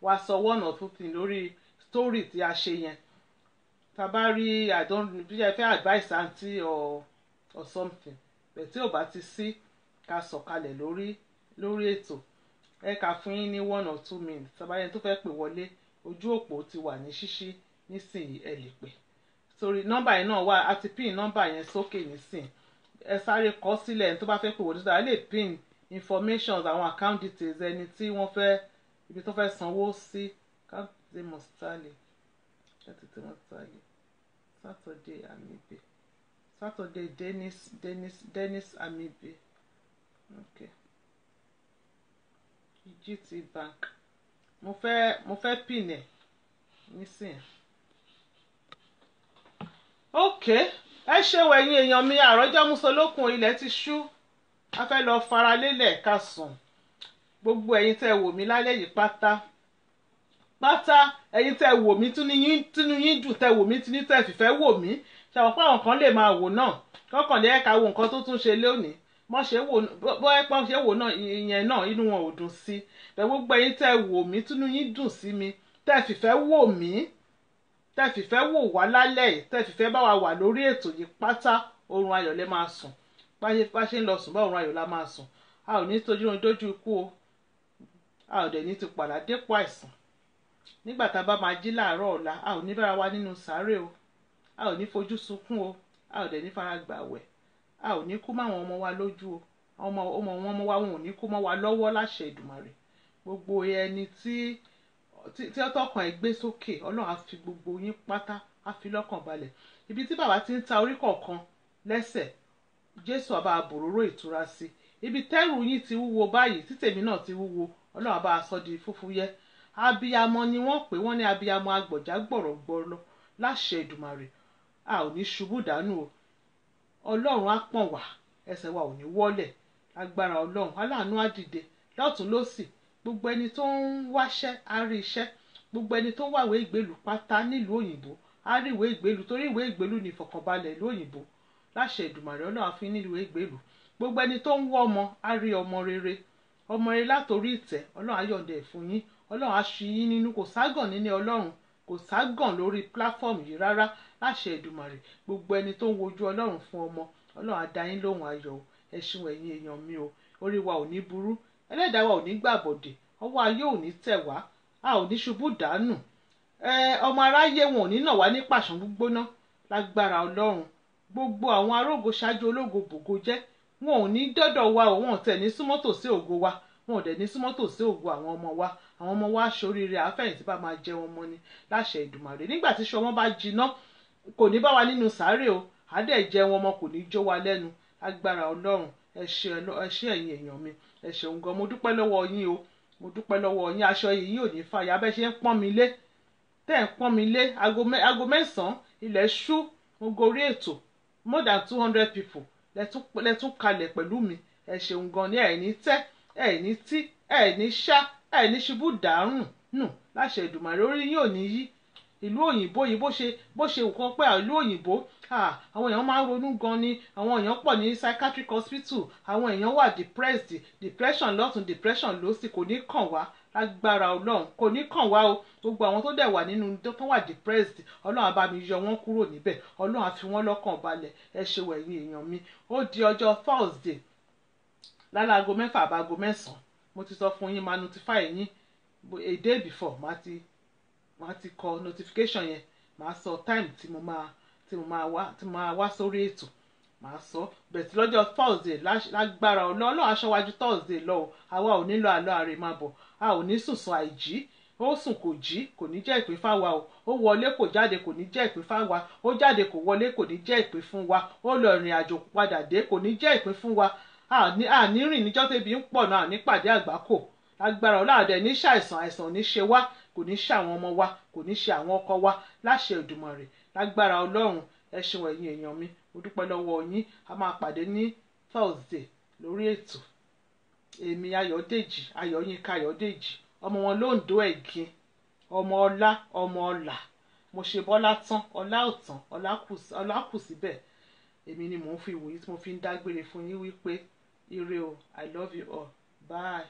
wa sọ one or two things lórí story tí a ṣe yẹn tá bá rí I don't bí ẹ fẹ́ advice aunty or something bẹ̀ tí ò bá ti sí ká sọ̀kalẹ̀ lórí ètò ẹ ká fún yín ní 1 or 2 minutes tá bá lẹ́ni tó fẹ́ pè wọlé ojú òpó ti wà ní ṣíṣí nísìnyí ẹ lè pè sórí nọ́mbà yẹn náà wà àti pin nọ́mbà yẹn sókè nísìnyí ẹ sáré kọ sílẹ̀ ẹni tó bá fẹ́ pè wọlé sódà ẹ lè pin information àwọn account details ẹni tí wọ́n fẹ́ ibi tó fẹ́ sanwó sí káàdì mọ̀sítálì Saturday Amibe Saturday Dennis Amibe okay GT Bank mo fẹ́ pin ẹ̀ nísìnyí okay ẹ ṣe wẹ̀yìn èèyàn mi àròjọ́ musolókun ilẹ̀ ti ṣú a fẹ́ lọ fara lélẹ̀ ká sùn gbogbo ẹ̀yin tẹ́ wò mí lálẹ́ yìí pátá ẹ̀yin tẹ́ wò mí tínú yín dùn tẹ́ wò mí tínú tẹ́ fìfẹ́ wò mí ṣàwọn pé àwọn kan lè máa wò náà kọ́kàn lè ẹ̀ka wo nǹkan tó tún ṣe lónìí bọ́ ẹ pọ́n ṣe wò náà ìyẹn náà inú wọn ò dùn sí bẹ́ẹ̀ gbogbo ẹ̀yin tẹ́ wò mí tínú yín dùn sí mi tẹ́ fìfẹ́ wò mí tẹ́ fìfẹ́ wò wá lálẹ́ yìí tẹ́ fìfẹ́ bá wa wà lórí ètò yìí pátá oorun ayọ̀ lẹ máa sùn bá ṣe ń lọ sùn bá oorun ayọ̀ la máa sùn a ò ní tójú oorun dójú ikú o a ò dẹ̀ ní ti padà dépò àìsàn nígbà tá a bá máa jí láàárọ̀ ọ̀la a ò ní bára wa nínú sàárè o a ò ní fojú sunkún o a ò dẹ̀ ní fara gbàwẹ̀ a ò ní kú máwọn ọmọ wa lójú o ọmọ wa wọn ò ní kú mọ́ wa lọ́wọ́ láṣẹ Èdùmàrè gbogbo ẹni tí ọtọkàn ẹ gbé sókè Ọlọ́run á fi gbogbo yín pátá á fi lọ́kàn balẹ̀ ibi tí bàbá ti ń ta orí kọ̀ọ̀kan lẹ́sẹ̀ Jésù á bá bòróró ìtura sí ibi tẹ́rù yín ti wúwo báyìí tí tèmi náà ti wúwo Ọlọ́run á bá sọ di fúfúyẹ́ abiyamọ ni wọ́n pè wọ́n ní abiyamọ agbọ̀já gbọ̀rọ̀gbọ̀rọ̀ láṣẹ Èdùmàrè a ò ní ṣubú dànù o Ọlọ́run á pọ̀n wá ẹsẹ̀ wa ò ní wọ́lẹ̀ agbára Ọlọ́run aláàánú á dìde lọ́tún lósì gbogbo ẹni tó ń wáṣẹ́ á rí iṣẹ́ gbogbo ẹni tó ń wàwé ìgbélú pátá nílùú òyìnbó á rí ìwé ìgbélú torí ìwé ìgbélú ní ìfọ̀kànbalẹ̀ ìlú òyìnbó láṣẹ Èdùmàrè Ọlọ́run á fún nílùú ìgbélú gbogbo ẹni tó ń wọ́ ọmọ á rí ọmọ rere látòrí ìtẹ́. Ọlọ́run á yọ̀ǹda ẹ̀ fún yín, Ọlọ́run á ṣí yín nínú. Kò ságàn nínú Ọlọ́run, kò ságàn lórí platform yìí rárá láṣẹ Èdùmàrè. Gbogbo ẹni tó ń wojú Ọlọ́run fún ọmọ, Ọlọ́run á dá yín lóhùn ayọ̀. Ẹ ṣeun ẹ̀yin èèyàn mi o, orí wa ò ní burú, ẹlẹ́dàá wa ò ní gbàbọ̀dè, ọwọ́ ayé ò ní tẹ̀ wá, a ò ní ṣubú dànù. Ọmọ aráyé wọn ò ní nà wá ní pàṣán gbígbóná lágbára Ọlọ́run. Gbogbo àwọn arógo ṣáájú ológo bògo jẹ́, wọn ò ní dọ́dọ̀ wa o, wọn ò tẹ̀ ní súnmọ́ tòsí ògo wa, wọn ò dẹ̀ ní súnmọ́ tòsí ògo àwọn ọmọ wa. Àwọn ọmọ wa ṣoríire àfẹ̀yìntì bá máa jẹ wọn mọ́ ni láṣẹ Èdùmàrè. Nígbà tí iṣu ọmọ bá jiná, kò ní bá wa nínú sàárè o, àdẹ̀ jẹ wọn mọ́, kò ní jó wa lẹ́nu lágbára Ọlọ́run. Ẹ ṣé ẹ̀yin èèyàn mi, ẹ ṣeun gan. Mo dúpẹ́ lọ́wọ́ yín o, mo dúpẹ́ lọ́wọ́ yín. Aṣọ yìí ò ní fàya bẹ́ẹ̀ ṣe ń pọ́n mi lé, tẹ́ ń pọ́n mi lé. Aago 9 ilẹ̀ ṣú, mo gorí ètò, more than 200 people lẹ́tún kalẹ̀ pẹ̀lú mi. Ẹ ṣeun gan ni. Ẹ̀ ní tẹ́, ẹ̀ ní tí, ẹ̀ ní ṣá, ẹ̀ ní ṣubú dàrún nù láṣẹ Èdùmàrè. Orí yín ò ní yí. Ìlú òyìnbó yìí bó ṣe nǹkan pé ìlú òyìnbó, àwọn èèyàn máa ń ronú gan ni. Àwọn èèyàn pọ̀ ní psychiatric hospital, àwọn èèyàn wà depression lọ́tún depression lósì. Kò ní kàn wá lágbára Ọlọ́run, kò ní kàn wá o. Gbogbo àwọn tó dẹ̀ wà nínú tó wà depressed, Ọlọ́run á bá mi yọ wọ́n kúrò níbẹ̀, Ọlọ́run á fi wọ́n lọ́kàn balẹ̀. Ẹ ṣe wẹ̀ ẹ̀yin èèyàn mi. Ó di ọjọ́ Thursday lálago 6 àbágo 9. Mo ti sọ fún yín, máa notify yín a day before. Màá ti kọ notification yẹn, màá sọ time tí mo máa wá sórí ètò, màá sọ. Bẹ̀tì lọ́jọ́ Thursday lágbára Ọlọ́run aṣọ́wájú Thursday lọ o. Àwa ò nílò àlọ́ àrè máa bọ̀, a ò ní sùn àìjí. Ó sùn kò jí, kò ní jẹ́ ìpín fáwa o. Ó wọlé kò jáde, kò ní jẹ́ ìpín fáwa. Ó jáde kò wọlé, kò ní jẹ́ ìpín fún wa. Ó lọ ìrìn àjò padà dé, kò ní jẹ́ ìpín fún wa. Àní rìn níjọ́ tẹ́bi ń pọ̀ náà, ní pàdé àgbákò lágbára Ọlọ́run. Àdẹ̀ ní ṣàìsàn, àìsàn ò ní ṣe wá, kò ní ṣe àwọn ọmọ wa, kò ní ṣe àwọn ọkọ wa láṣẹ Èdùmàrè lágbára Ọlọ́run. Ẹ ṣeun ẹ̀yin èèyàn mi, mo dúpẹ́ lọ́wọ́ yín. A máa pàdé ní Thursday lórí ètò. Èmi Ayọ̀yínká Ayọ̀dèjì, ọmọ wọn lóńdó ẹ̀gìn, ọmọ ọlá, ọmọ ọlà. Mo ṣe bọ́lá tán, ọlá ò tán, ọlá kù síbẹ̀. Èmi ni mò ń fi ìwòyí tí mo fi ń dágbére fún yín wípé ire o, I love you all, bye.